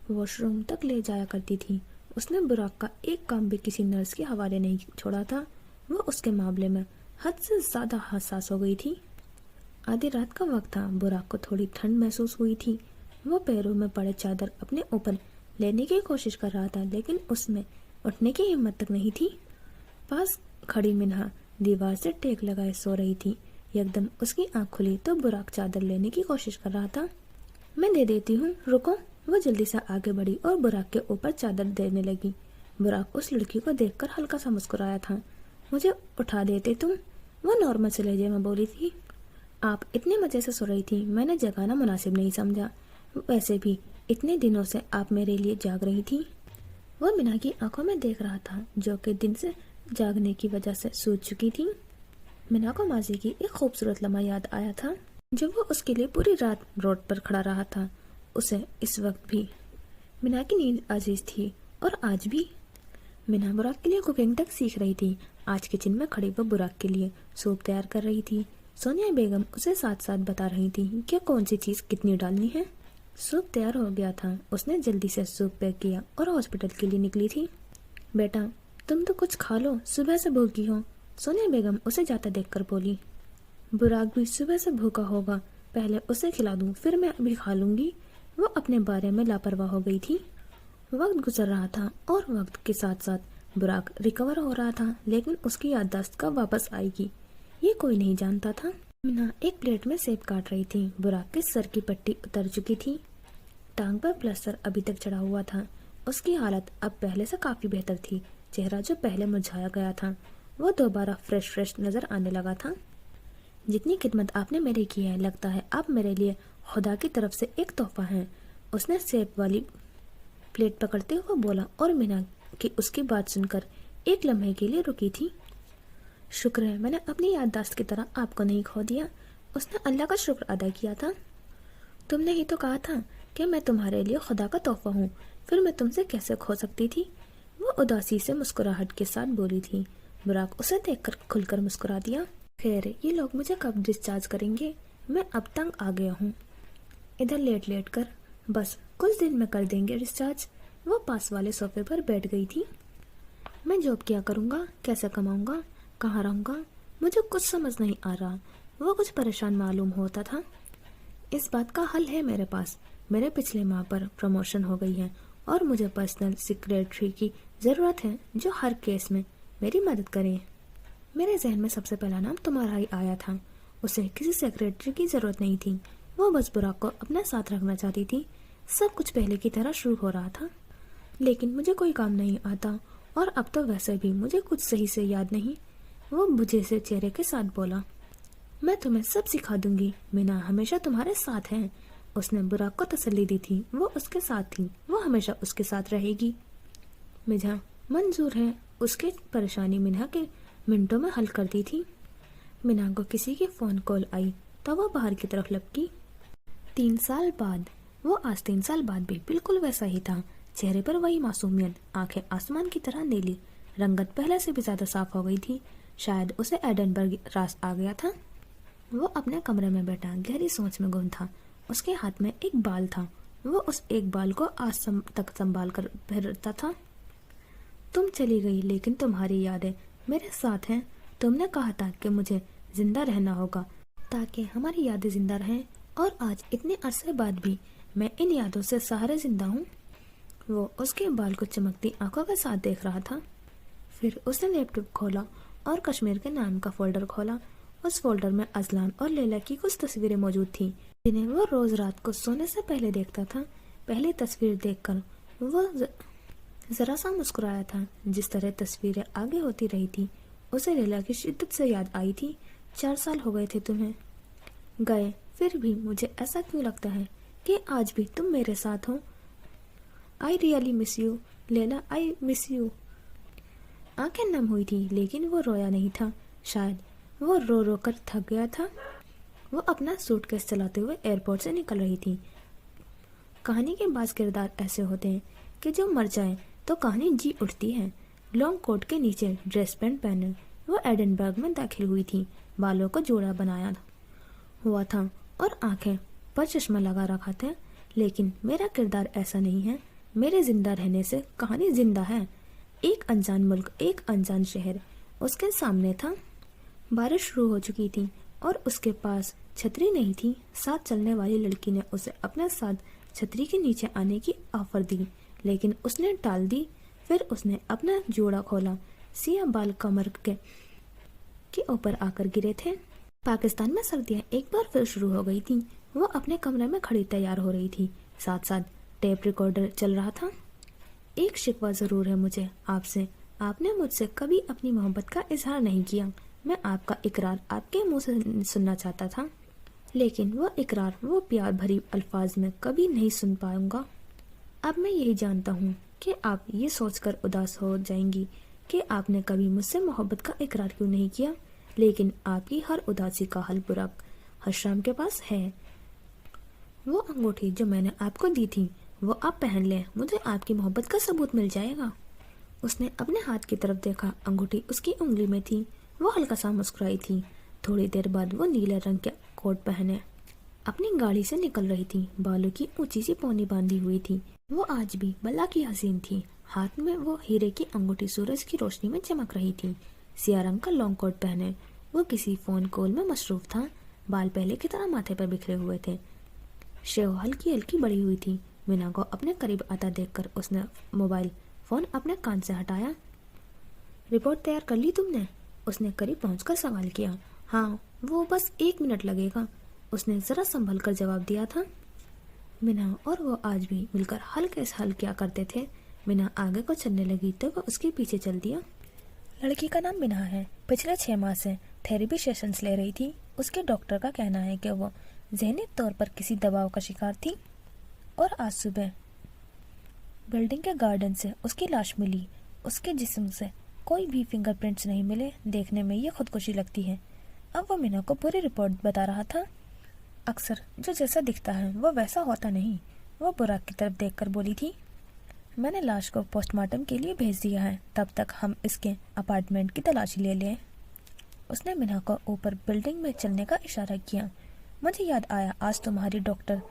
वॉशरूम तक ले जाया करती थी। उसने बुराक का एक काम भी किसी नर्स के हवाले नहीं छोड़ा था। वो उसके मामले में हद से ज्यादा हसास हो गई थी। आधी रात का वक्त था। बुराक को थोड़ी ठंड महसूस हुई थी। वो पैरों में पड़े चादर अपने ऊपर लेने की कोशिश कर रहा था, लेकिन उसमें उठने की हिम्मत तक नहीं थी। पास खड़ी मिन्हा दीवार से टेक लगाए सो रही थी। एकदम उसकी आंख खुली तो बुराक चादर लेने की कोशिश कर रहा था। मैं दे देती हूँ, रुको। वो जल्दी से आगे बढ़ी और बुराक के ऊपर चादर देने लगी। बुराक उस लड़की को देखकर हल्का सा मुस्कुराया था। मुझे उठा देते तुम, वो नॉर्मल से लहजे में बोली थी। आप इतने मजे से सो रही थी, मैंने जगाना मुनासिब नहीं समझा। वैसे भी इतने दिनों से आप मेरे लिए जाग रही थी। वो मीना की आंखों में देख रहा था, जो कि दिन से जागने की वजह से सूज चुकी थी। मीना को माजी की एक खूबसूरत लम्हा याद आया था, जब वो उसके लिए पूरी रात रोड पर खड़ा रहा था। उसे इस वक्त भी मीना की नींद अजीज थी, और आज भी मीना बुराक के लिए कुकिंग तक सीख रही थी। आज किचन में खड़ी वो बुराक के लिए सूप तैयार कर रही थी। सोनिया बेगम उसे साथ साथ बता रही थी कि कौन सी चीज कितनी डालनी है। सूप तैयार हो गया था। उसने जल्दी से सूप पैक किया और हॉस्पिटल के लिए निकली थी। बेटा तुम तो कुछ खा लो, सुबह से भूखी हो, सोनिया बेगम उसे जाता देखकर बोली। बुराक भी सुबह से भूखा होगा, पहले उसे खिला दूं, फिर मैं अभी खा लूंगी। वो अपने बारे में लापरवाह हो गई थी। वक्त गुजर रहा था और वक्त के साथ साथ बुराक रिकवर हो रहा था, लेकिन उसकी याददाश्त कब वापस आएगी ये कोई नहीं जानता था। मीना एक प्लेट में सेब काट रही थी। बुराक के सर की पट्टी उतर चुकी थी। टांग पर प्लास्टर अभी तक चढ़ा हुआ था। उसकी हालत अब पहले से काफी बेहतर थी। चेहरा जो पहले मुरझाया गया था वो दोबारा फ्रेश नजर आने लगा था। जितनी खिदमत आपने मेरी की है, लगता है आप मेरे लिए खुदा की तरफ से एक तोहफा है। उसने सेब वाली प्लेट पकड़ते हुए बोला, और मीना की उसकी बात सुनकर एक लम्हे के लिए रुकी थी। शुक्र है मैंने अपनी याददाश्त की तरह आपको नहीं खो दिया। उसने अल्लाह का शुक्र अदा किया था। तुमने ही तो कहा था कि मैं तुम्हारे लिए खुदा का तोहफा हूँ, फिर मैं तुमसे कैसे खो सकती थी। वो उदासी से मुस्कुराहट के साथ बोली थी। बुराक उसे देखकर खुलकर मुस्कुरा दिया। खैर ये लोग मुझे कब डिस्चार्ज करेंगे, मैं अब तंग आ गया हूँ। इधर लेट लेट कर बस कुछ दिन में कर देंगे डिस्चार्ज। वो पास वाले सोफे पर बैठ गई थी। मैं जॉब क्या करूँगा, कैसे कमाऊँगा, कहाँ रहूँगा, मुझे कुछ समझ नहीं आ रहा। वो कुछ परेशान मालूम होता था। इस बात का हल है मेरे पास। मेरे पिछले माह पर प्रमोशन हो गई है और मुझे पर्सनल सेक्रेटरी की ज़रूरत है जो हर केस में मेरी मदद करे। मेरे जहन में सबसे पहला नाम तुम्हारा ही आया था। उसे किसी सेक्रेटरी की ज़रूरत नहीं थी। वो बस बुराक को अपने साथ रखना चाहती थी। सब कुछ पहले की तरह शुरू हो रहा था, लेकिन मुझे कोई काम नहीं आता और अब तो वैसे भी मुझे कुछ सही से याद नहीं। वो बुझे से चेहरे के साथ बोला, मैं तुम्हें सब सिखा दूंगी, मीना हमेशा तुम्हारे साथ है। उसने बुराक को तसल्ली दी थी। वो उसके साथ थी, वो हमेशा उसके साथ रहेगी। मिन्हा मंजूर है। उसकी परेशानी मिन्हा के मिनटों में हल करती थी। मिन्हा को किसी की फोन कॉल आई तो वो बाहर की तरफ लपकी। 3 साल बाद। वो आज 3 साल बाद भी बिल्कुल वैसा ही था। चेहरे पर वही मासूमियत, आंखें आसमान की तरह नीली, रंगत पहले से भी ज्यादा साफ हो गई थी। शायद उसे एडनबर्ग रास आ गया था। वो अपने कमरे में बैठा गहरी सोच में गुम था। उसके हाथ में एक बाल था। वो उस एक बाल को आज तक संभाल कर फिरता था। तुम चली गई, लेकिन तुम्हारी यादें मेरे साथ हैं। तुमने कहा था कि मुझे जिंदा रहना होगा ताकि हमारी यादें जिंदा रहें, और आज इतने अरसे बाद भी मैं इन यादों से सहारे जिंदा हूँ। वो उसके बाल को चमकती आंखों के साथ देख रहा था। फिर उसने लैपटॉप खोला और कश्मीर के नाम का फोल्डर खोला। उस फोल्डर में अजलान और लैला की कुछ तस्वीरें मौजूद थी जिन्हें वो रोज रात को सोने से पहले देखता था। पहली तस्वीर देखकर वो जरा सा मुस्कुराया था। जिस तरह तस्वीरें आगे होती रही थी, उसे लैला की शिद्दत से याद आई थी। 4 साल हो गए थे तुम्हें गए, फिर भी मुझे ऐसा क्यों लगता है कि आज भी तुम मेरे साथ हो। I really miss you Laila, I miss you. आंखें नम हुई थी, लेकिन वो रोया नहीं था। शायद वो रो रो कर थक गया था। वो अपना सूटकेस चलाते हुए एयरपोर्ट से निकल रही थी। कहानी के बाज़ किरदार ऐसे होते हैं कि जो मर जाए तो कहानी जी उठती है। लॉन्ग कोट के नीचे ड्रेस पैंट पहने वो एडनबर्ग में दाखिल हुई थी। बालों को जोड़ा बनाया हुआ था और आंखें पर चश्मा लगा रखा था। लेकिन मेरा किरदार ऐसा नहीं है। मेरे जिंदा रहने से कहानी जिंदा है। एक अनजान मुल्क, एक अनजान शहर उसके सामने था। बारिश शुरू हो चुकी थी और उसके पास छतरी नहीं थी। साथ चलने वाली लड़की ने उसे अपने साथ छतरी के नीचे आने की ऑफर दी, लेकिन उसने टाल दी। फिर उसने अपना जोड़ा खोला। सिया बाल कमर के ऊपर आकर गिरे थे। पाकिस्तान में सर्दियां एक बार फिर शुरू हो गई थी। वो अपने कमरे में खड़ी तैयार हो रही थी। साथ साथ टेप रिकॉर्डर चल रहा था। एक शिकवा जरूर है मुझे आपसे। आपने मुझसे कभी अपनी मोहब्बत का इजहार नहीं किया। मैं आपका इकरार आपके मुंह से सुनना चाहता था, लेकिन वो इकरार, वो प्यार भरी अल्फाज में कभी नहीं सुन पाऊंगा। अब मैं यही जानता हूँ कि आप ये सोचकर उदास हो जाएंगी कि आपने कभी मुझसे मोहब्बत का इकरार क्यों नहीं किया, लेकिन आपकी हर उदासी का हल बुराक हशराम के पास है। वो अंगूठी जो मैंने आपको दी थी वो आप पहन लें, मुझे आपकी मोहब्बत का सबूत मिल जाएगा। उसने अपने हाथ की तरफ देखा। अंगूठी उसकी उंगली में थी। वो हल्का सा मुस्कुराई थी। थोड़ी देर बाद वो नीले रंग के कोट पहने अपनी गाड़ी से निकल रही थी। बालों की ऊंची सी पौनी बांधी हुई थी। वो आज भी बल्ला की हसीन थी। हाथ में वो हीरे की अंगूठी सूरज की रोशनी में चमक रही थी। सिया रंग का लॉन्ग कोट पहने वो किसी फोन कॉल में मसरूफ था। बाल पहले की तरह माथे पर बिखरे हुए थे। शेव हल्की हल्की बड़ी हुई थी। मीना को अपने करीब आता देखकर उसने मोबाइल फोन अपने कान से हटाया। रिपोर्ट तैयार कर ली तुमने? उसने करीब पहुंचकर सवाल किया। हाँ, वो बस 1 मिनट लगेगा, उसने जरा संभल कर जवाब दिया था। मीना और वो आज भी मिलकर हल्के से हल किया करते थे। मीना आगे को चलने लगी तो वह उसके पीछे चल दिया। लड़की का नाम मीना है। पिछले 6 माह से थेरेपी सेशंस ले रही थी। उसके डॉक्टर का कहना है कि वो ज़हनी तौर पर किसी दबाव का शिकार थी और आज सुबह बिल्डिंग के गार्डन से उसकी लाश मिली। उसके जिस्म से कोई भी फिंगरप्रिंट्स नहीं मिले। देखने में ये खुदकुशी लगती है। अब वो मीना को पूरी रिपोर्ट बता रहा था। अक्सर जो जैसा दिखता है वो वैसा होता नहीं। वो बुराक की तरफ देखकर बोली थी, मैंने लाश को पोस्टमार्टम के लिए भेज दिया है, तब तक हम इसके अपार्टमेंट की तलाशी ले लें। उसने मीना को ऊपर बिल्डिंग में चलने का इशारा किया। मुझे याद आया, आज तुम्हारी डॉक्टर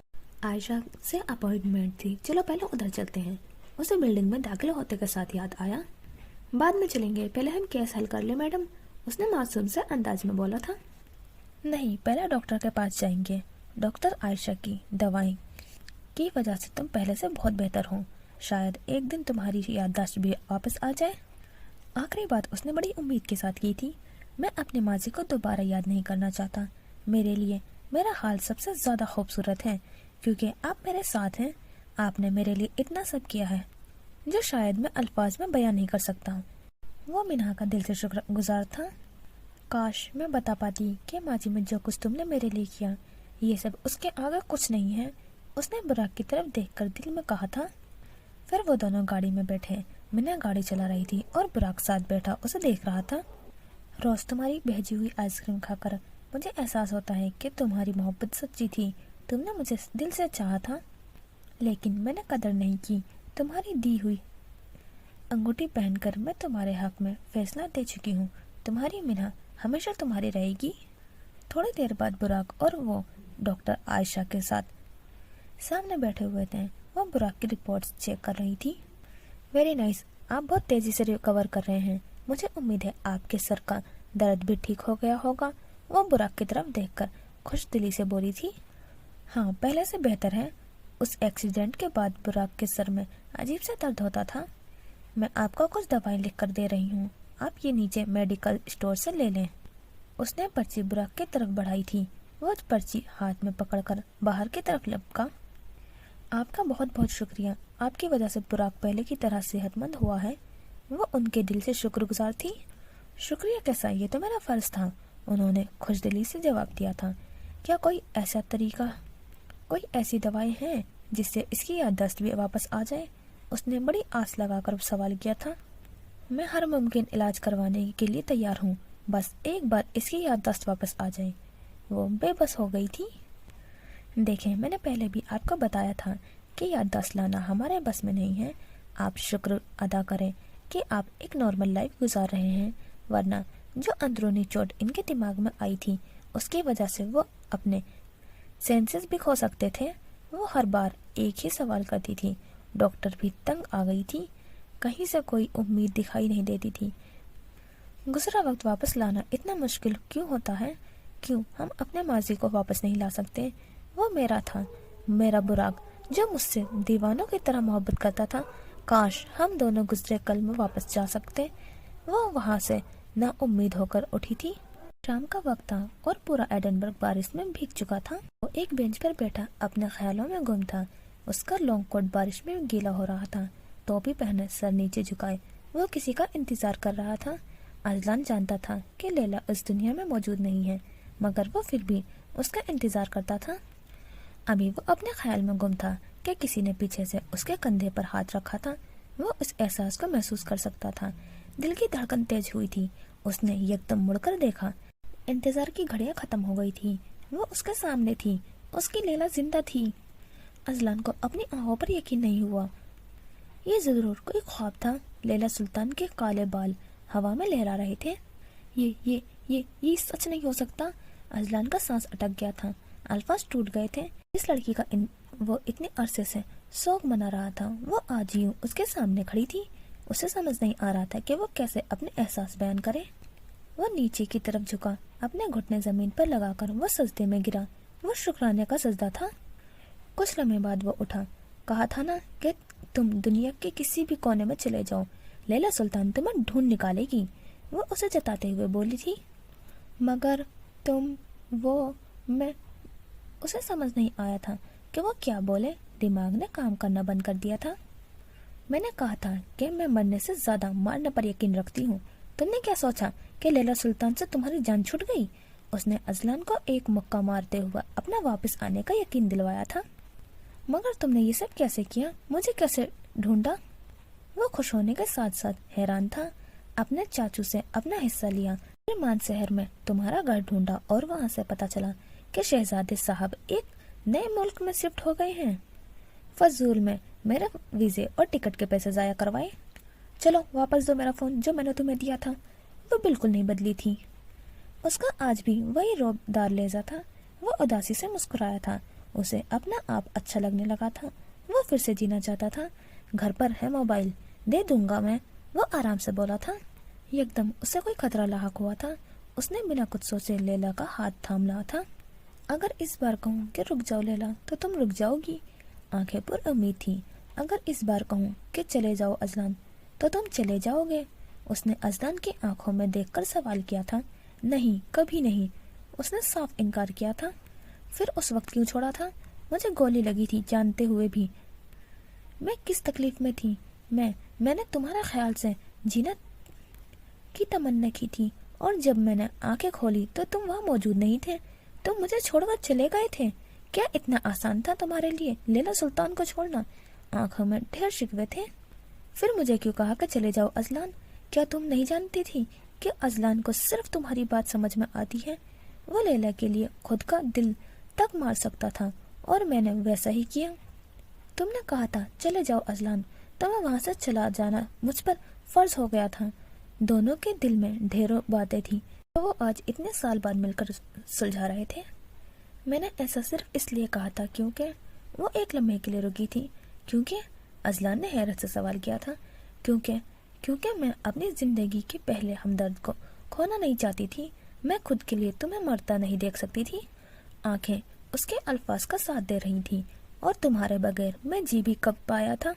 आयशा से अपॉइंटमेंट थी। चलो पहले उधर चलते हैं। उसे बिल्डिंग में दाखिल होते के साथ याद आया, बाद में चलेंगे, पहले हम केस हल कर ले मैडम। उसने मासूम से अंदाज में बोला था। नहीं, पहले डॉक्टर के पास जाएंगे। डॉक्टर आयशा की दवाई की वजह से तुम पहले से बहुत बेहतर हो। शायद एक दिन तुम्हारी याददाश्त भी वापस आ जाए। आखिरी बात उसने बड़ी उम्मीद के साथ की थी। मैं अपने माजी को दोबारा याद नहीं करना चाहता। मेरे लिए मेरा हाल सबसे ज्यादा खूबसूरत है क्योंकि आप मेरे साथ हैं। आपने मेरे लिए इतना सब किया है जो शायद मैं अल्फाज में बयान नहीं कर सकता हूँ। वो मीना का दिल से शुक्रगुजार था। काश मैं बता पाती कि माजी में जो कुछ तुमने मेरे लिए किया ये सब उसके आगे कुछ नहीं है। उसने बुराक की तरफ देखकर दिल में कहा था। फिर वो दोनों गाड़ी में बैठे। मीना गाड़ी चला रही थी और बुराक साथ बैठा उसे देख रहा था। रोज तुम्हारी भेजी हुई आइसक्रीम खाकर मुझे एहसास होता है कि तुम्हारी मोहब्बत सच्ची थी। तुम ने मुझे दिल से चाहा था, लेकिन मैंने कदर नहीं की। तुम्हारी दी हुई अंगूठी पहनकर मैं तुम्हारे हक में फैसला दे चुकी हूँ। तुम्हारी मिना हमेशा तुम्हारी रहेगी। थोड़ी देर बाद बुराक और वो डॉक्टर आयशा के साथ सामने बैठे हुए थे। वो बुराक की रिपोर्ट्स चेक कर रही थी। वेरी नाइस, आप बहुत तेजी से रिकवर कर रहे हैं। मुझे उम्मीद है आपके सर का दर्द भी ठीक हो गया होगा। वो बुराक की तरफ देखकर खुश दिली से बोली थी। हाँ, पहले से बेहतर है। उस एक्सीडेंट के बाद बुराक के सर में अजीब सा दर्द होता था। मैं आपको कुछ दवाएं लिख कर दे रही हूँ, आप ये नीचे मेडिकल स्टोर से ले लें। उसने पर्ची बुराक की तरफ बढ़ाई थी। वो पर्ची हाथ में पकड़कर बाहर की तरफ लपका। आपका बहुत बहुत शुक्रिया, आपकी वजह से बुराक पहले की तरह सेहतमंद हुआ है। वो उनके दिल से शुक्रगुजार थी। शुक्रिया कैसा, ये तो मेरा फर्ज था, उन्होंने खुशदिली से जवाब दिया था। क्या कोई ऐसा तरीका, कोई ऐसी दवाई है जिससे इसकी याददाश्त भी वापस आ जाए? उसने बड़ी आस लगाकर सवाल किया था। मैं हर मुमकिन इलाज करवाने के लिए तैयार हूँ, बस एक बार इसकी याददाश्त वापस आ जाए। वो बेबस हो गई थी। देखें, मैंने पहले भी आपको बताया था कि याददाश्त लाना हमारे बस में नहीं है। आप शुक्र अदा करें कि आप एक नॉर्मल लाइफ गुजार रहे हैं, वरना जो अंदरूनी चोट इनके दिमाग में आई थी उसकी वजह से वो अपने सेंसेस भी खो सकते थे। वो हर बार एक ही सवाल करती थी। डॉक्टर भी तंग आ गई थी। कहीं से कोई उम्मीद दिखाई नहीं देती थी। गुजरा वक्त वापस लाना इतना मुश्किल क्यों होता है? क्यों हम अपने माजी को वापस नहीं ला सकते? वो मेरा था, मेरा बुराक, जो मुझसे दीवानों की तरह मोहब्बत करता था। काश हम दोनों गुजरे कल में वापस जा सकते। वो वहाँ से ना उम्मीद होकर उठी थी। शाम का वक्त था और पूरा एडनबर्ग बारिश में भीग चुका था। वो एक बेंच पर बैठा अपने ख्यालों में गुम था। उसका लॉन्ग कोट बारिश में गीला हो रहा था। टोपी पहने सर नीचे झुकाए वो किसी का इंतजार कर रहा था। अजलान जानता था कि लैला इस दुनिया में मौजूद नहीं है, मगर वो फिर भी उसका इंतजार करता था। अभी वो अपने ख्याल में गुम था कि किसी ने पीछे से उसके कंधे पर हाथ रखा था। वो उस एहसास को महसूस कर सकता था। दिल की धड़कन तेज हुई थी। उसने एकदम मुड़कर देखा। इंतजार की घड़ियां खत्म हो गई थी। वो उसके सामने थी। उसकी लैला जिंदा थी। अजलान को अपनी आंखों पर यकीन नहीं हुआ। ये जरूर कोई ख्वाब था। लैला सुल्तान के काले बाल हवा में लहरा रहे थे। ये सच नहीं हो सकता। अजलान का सांस अटक गया था। अल्फाज टूट गए थे। इस लड़की का वो इतने अरसे से शौक मना रहा था, वो आज यूं उसके सामने खड़ी थी। उसे समझ नहीं आ रहा था कि वो कैसे अपने एहसास बयान करे। वो नीचे की तरफ झुका, अपने घुटने जमीन पर लगाकर वो सजदे में गिरा। वो शुक्राने का सजदा था। कुछ लम्हे बाद वो उठा। कहा था ना कि तुम दुनिया के किसी भी कोने में चले जाओ, लैला सुल्तान तुम्हें ढूंढ निकालेगी। वो उसे जताते हुए बोली थी। मगर तुम, वो, मैं। उसे समझ नहीं आया था कि वो क्या बोले। दिमाग ने काम करना बंद कर दिया था। मैंने कहा था कि मैं मरने से ज्यादा मारने पर यकीन रखती हूँ। तुमने क्या सोचा कि लैला सुल्तान से तुम्हारी जान छूट गई? उसने अजलान को एक मुक्का मारते हुए अपना वापस आने का यकीन दिलवाया था। मगर तुमने ये सब कैसे किया? मुझे कैसे ढूंढा? वो खुश होने के साथ साथ हैरान था। अपने चाचू से अपना हिस्सा लिया, फिर मान शहर में तुम्हारा घर ढूंढा और वहाँ से पता चला कि शहजादे साहब एक नए मुल्क में शिफ्ट हो गए हैं। फजूल में मेरे वीजे और टिकट के पैसे जाया करवाए। चलो वापस दो मेरा फोन जो मैंने तुम्हें दिया था। वो बिल्कुल नहीं बदली थी। उसका आज भी वही रौबदार लहजा था। वो उदासी से मुस्कुराया था। उसे अपना आप अच्छा लगने लगा था। वो फिर से जीना चाहता था। घर पर है मोबाइल, दे दूंगा मैं, वो आराम से बोला था। एकदम उसे कोई खतरा लाहक हुआ था। उसने बिना कुछ सोचे लैला का हाथ थाम लिया था। अगर इस बार कहूँ कि रुक जाओ लैला, तो तुम रुक जाओगी? आंखें पर उम्मीद थी। अगर इस बार कहूँ कि चले जाओ अजलान, तो तुम चले जाओगे? उसने अजलान की आंखों में देखकर सवाल किया था। नहीं, कभी नहीं, उसने साफ इनकार किया था। फिर उस वक्त क्यों छोड़ा था? मुझे गोली लगी थी जानते हुए भी। मैं किस तकलीफ में थी? मैंने तुम्हारा ख्याल से जीना की तमन्ना की थी, और जब मैंने आंखें खोली तो तुम वहाँ मौजूद नहीं थे। तुम मुझे छोड़कर चले गए थे। क्या इतना आसान था तुम्हारे लिए लैला सुल्तान को छोड़ना? आंखों में ढेर शिकवे थे। फिर मुझे क्यों कहा कि चले जाओ अजलान? क्या तुम नहीं जानती थी कि अजलान को सिर्फ तुम्हारी बात समझ में आती है? वो लैला के लिए खुद का दिल तक मार सकता था और मैंने वैसा ही किया। तुमने कहा था चले जाओ अजलान, तुम्हें वहां से चला जाना मुझ पर फर्ज हो गया था। दोनों के दिल में ढेरों बातें थी तो वो आज इतने साल बाद मिलकर सुलझा रहे थे। मैंने ऐसा सिर्फ इसलिए कहा था क्योंकि वो एक लम्हे के लिए रुकी थी। क्योंकि अजलान ने हैरत से सवाल किया था। क्योंकि मैं अपनी जिंदगी के पहले हमदर्द को खोना नहीं चाहती थी। मैं खुद के लिए तुम्हें मरता नहीं देख सकती थी। आंखें उसके अल्फाज का साथ दे रही थी। और तुम्हारे बगैर मैं जी भी कब पाया था।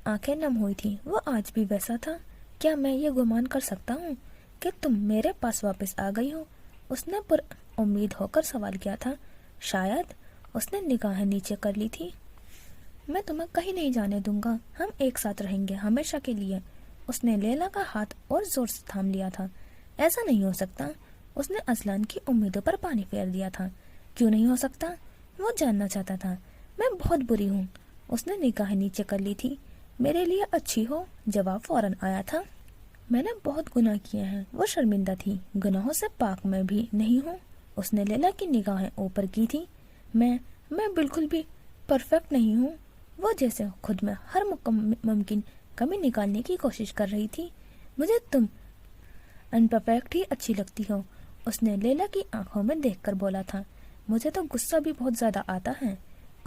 आंखें नम हुई थी। वो आज भी वैसा था। क्या मैं ये गुमान कर सकता हूँ कि तुम मेरे पास वापस आ गई हो? उसने पर उम्मीद होकर सवाल किया था। शायद उसने निगाहें नीचे कर ली थी। मैं तुम्हें कहीं नहीं जाने दूंगा, हम एक साथ रहेंगे हमेशा के लिए। उसने लैला का हाथ और जोर से थाम लिया था। ऐसा नहीं हो सकता। उसने अजलान की उम्मीदों पर पानी फेर दिया था। क्यों नहीं हो सकता? वो जानना चाहता था। मैं बहुत बुरी हूँ। उसने निगाहें नीचे कर ली थी। मेरे लिए अच्छी हो, जवाब फौरन आया था। मैंने बहुत गुनाह किए हैं। वो शर्मिंदा थी। गुनाहों से पाक मैं भी नहीं हूँ। उसने लैला की निगाहें ऊपर की थी। मैं बिल्कुल भी परफेक्ट नहीं हूँ। वो जैसे खुद में हर मुमकिन कमी निकालने की कोशिश कर रही थी। मुझे तुम अनपरफेक्ट ही अच्छी लगती हो, उसने लैला की आंखों में देखकर बोला था। मुझे तो गुस्सा भी बहुत ज्यादा आता है।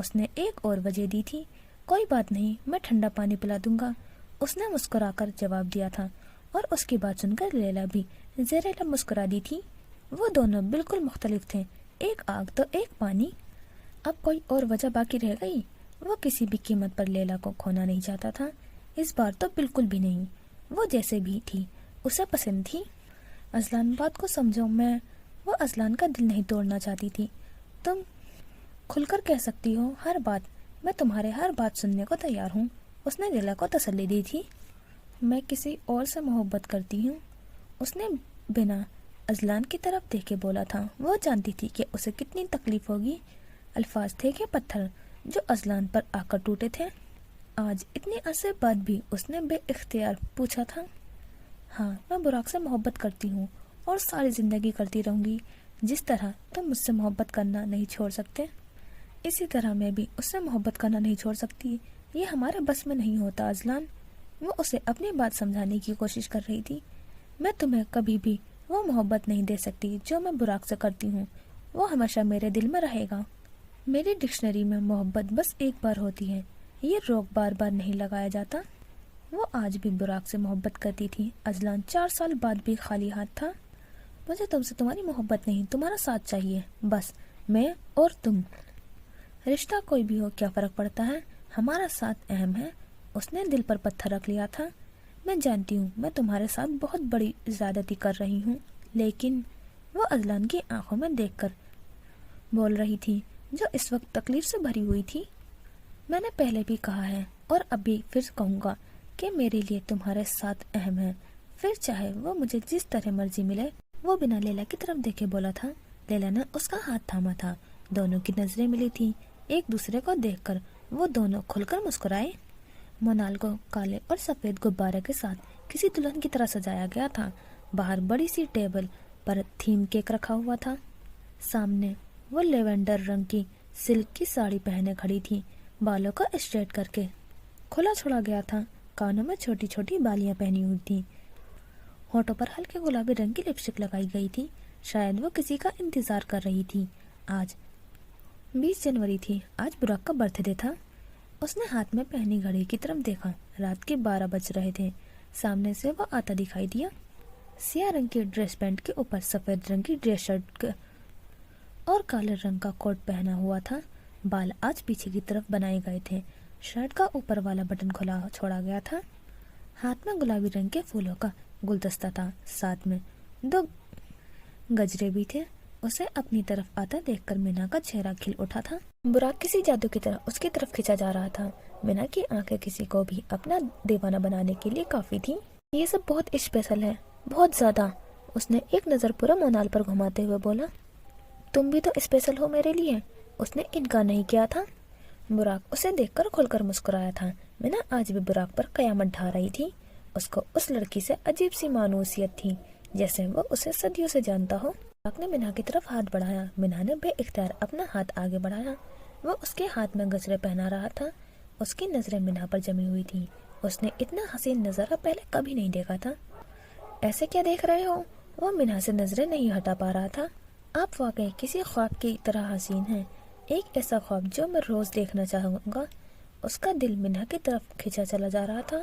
उसने एक और वजह दी थी। कोई बात नहीं, मैं ठंडा पानी पिला दूंगा, उसने मुस्कुराकर जवाब दिया था। और उसकी बात सुनकर लैला भी ज़ेरे लब मुस्कुरा दी थी। वो दोनों बिल्कुल मुख्तलिफ थे, एक आग तो एक पानी। अब कोई और वजह बाकी रह गई। वो किसी भी कीमत पर लैला को खोना नहीं चाहता था। इस बार तो बिल्कुल भी नहीं। वो जैसे भी थी उसे पसंद थी। अजलान, बात को समझो। वो अजलान का दिल नहीं तोड़ना चाहती थी। तुम खुलकर कह सकती हो हर बात। मैं तुम्हारे हर बात सुनने को तैयार हूँ, उसने लैला को तसल्ली दी थी। मैं किसी और से मोहब्बत करती हूँ, उसने बिना अजलान की तरफ देखे बोला था। वो जानती थी कि उसे कितनी तकलीफ होगी। अल्फाज थे कि पत्थर जो अजलान पर आकर टूटे थे। आज इतने अरसे बाद भी उसने बेइख्तियार पूछा था। हाँ, मैं बुराक से मोहब्बत करती हूँ और सारी जिंदगी करती रहूंगी। जिस तरह तुम मुझसे मोहब्बत करना नहीं छोड़ सकते, इसी तरह मैं भी उससे मोहब्बत करना नहीं छोड़ सकती। ये हमारे बस में नहीं होता अजलान। वो उसे अपनी बात समझाने की कोशिश कर रही थी। मैं तुम्हें कभी भी वो मोहब्बत नहीं दे सकती जो मैं बुराक से करती हूँ। वो हमेशा मेरे दिल में रहेगा। मेरी डिक्शनरी में मोहब्बत बस एक बार होती है, ये रोक बार बार नहीं लगाया जाता। वो आज भी बुराक से मोहब्बत करती थी। अजलान 4 साल बाद भी खाली हाथ था। मुझे तुमसे तुम्हारी मोहब्बत नहीं, तुम्हारा साथ चाहिए, बस मैं और तुम। रिश्ता कोई भी हो, क्या फर्क पड़ता है, हमारा साथ अहम है। उसने दिल पर पत्थर रख लिया था। मैं जानती हूँ मैं तुम्हारे साथ बहुत बड़ी ज्यादती कर रही हूँ, लेकिन वो अजलान की आंखों में देखकर बोल रही थी, जो इस वक्त तकलीफ से भरी हुई थी। मैंने पहले भी कहा है और अभी फिर कहूँगा कि मेरे लिए तुम्हारे साथ अहम है। फिर चाहे वो मुझे जिस तरह मर्जी मिले। वो बिना लैला की तरफ देखे बोला था। लैला ने उसका हाथ थामा था। दोनों की नजरें मिली थी। एक दूसरे को देखकर वो दोनों खुलकर मुस्कुराए। मोनाल को काले और सफेद गुब्बारे के साथ किसी दुल्हन की तरह सजाया गया था। बाहर बड़ी सी टेबल पर थीम केक रखा हुआ था। सामने वो लेवेंडर रंग की सिल्क की साड़ी पहने खड़ी थी, बालों को स्ट्रेट करके खुला छोड़ा गया था। कानों में छोटी छोटी बालियां पहनी हुई थी। होठों पर हल्के गुलाबी रंग की लिपस्टिक लगाई गई थी। शायद वो किसी का इंतजार कर रही थी। आज 20 जनवरी थी। आज बुराक का बर्थडे था। उसने हाथ में पहनी घड़ी की तरफ देखा। रात के 12 बज रहे थे। सामने से वो आता दिखाई दिया। सियाह रंग की ड्रेस पैंट के ऊपर सफेद रंग की ड्रेस शर्ट और काले रंग का कोट पहना हुआ था। बाल आज पीछे की तरफ बनाए गए थे। शर्ट का ऊपर वाला बटन खुला छोड़ा गया था। हाथ में गुलाबी रंग के फूलों का गुलदस्ता था। साथ में 2 गजरे भी थे। उसे अपनी तरफ आता देखकर मीना का चेहरा खिल उठा था। बुराक किसी जादू की तरह उसकी तरफ खींचा जा रहा था। मीना की आंखें किसी को भी अपना दीवाना बनाने के लिए काफी थी। ये सब बहुत स्पेशल है, बहुत ज्यादा। उसने एक नजर पूरा मोनाल पर घुमाते हुए बोला। तुम भी तो स्पेशल हो मेरे लिए, उसने इनकार नहीं किया था। बुराक उसे देखकर खुलकर मुस्कुराया था। मीना आज भी बुराक पर कयामत ढा रही थी। उसको उस लड़की से अजीब सी मानूसियत थी, जैसे वो उसे सदियों से जानता हो। बुराक ने मीना की तरफ हाथ बढ़ाया। मीना ने बेइख्तियार अपना हाथ आगे बढ़ाया। وہ اس کے ہاتھ میں گجرے پہنا رہا تھا۔ اس کی نظریں منہا پر جمی ہوئی تھی۔ اس نے اتنا حسین نظارہ پہلے کبھی نہیں دیکھا تھا۔ ایسے کیا دیکھ رہے ہو؟ وہ منہا سے نظریں نہیں ہٹا پا رہا تھا۔ آپ واقعی کسی خواب کی طرح حسین ہیں، ایک ایسا خواب جو میں روز دیکھنا چاہوں گا۔ اس کا دل منہا کی طرف کھینچا چلا جا رہا تھا۔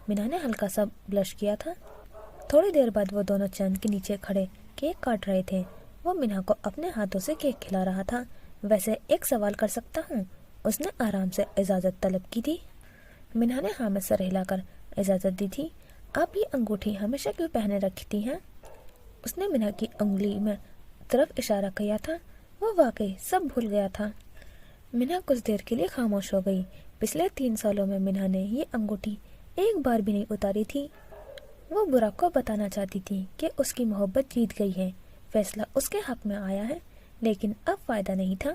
منہا نے ہلکا سا بلش کیا تھا۔ تھوڑی دیر بعد وہ دونوں چاند کے نیچے کھڑے کیک کاٹ رہے تھے۔ وہ منہا کو اپنے ہاتھوں سے کیک کھلا رہا تھا۔ ویسے ایک سوال کر سکتا ہوں؟ اس نے آرام سے اجازت طلب کی تھی۔ منہا نے ہاں میں سر ہلا کر اجازت دی تھی۔ آپ یہ انگوٹھی ہمیشہ کیوں پہنے رکھتی ہیں؟ اس نے منہا کی انگلی میں طرف اشارہ کیا تھا۔ وہ واقعی سب بھول گیا تھا۔ منہا کچھ دیر کے لیے خاموش ہو گئی۔ پچھلے 3 سالوں میں منہا نے یہ انگوٹھی ایک بار بھی نہیں اتاری تھی۔ وہ براق کو بتانا چاہتی تھی کہ اس کی محبت جیت گئی ہے، فیصلہ اس کے حق میں آیا ہے، لیکن اب فائدہ نہیں تھا۔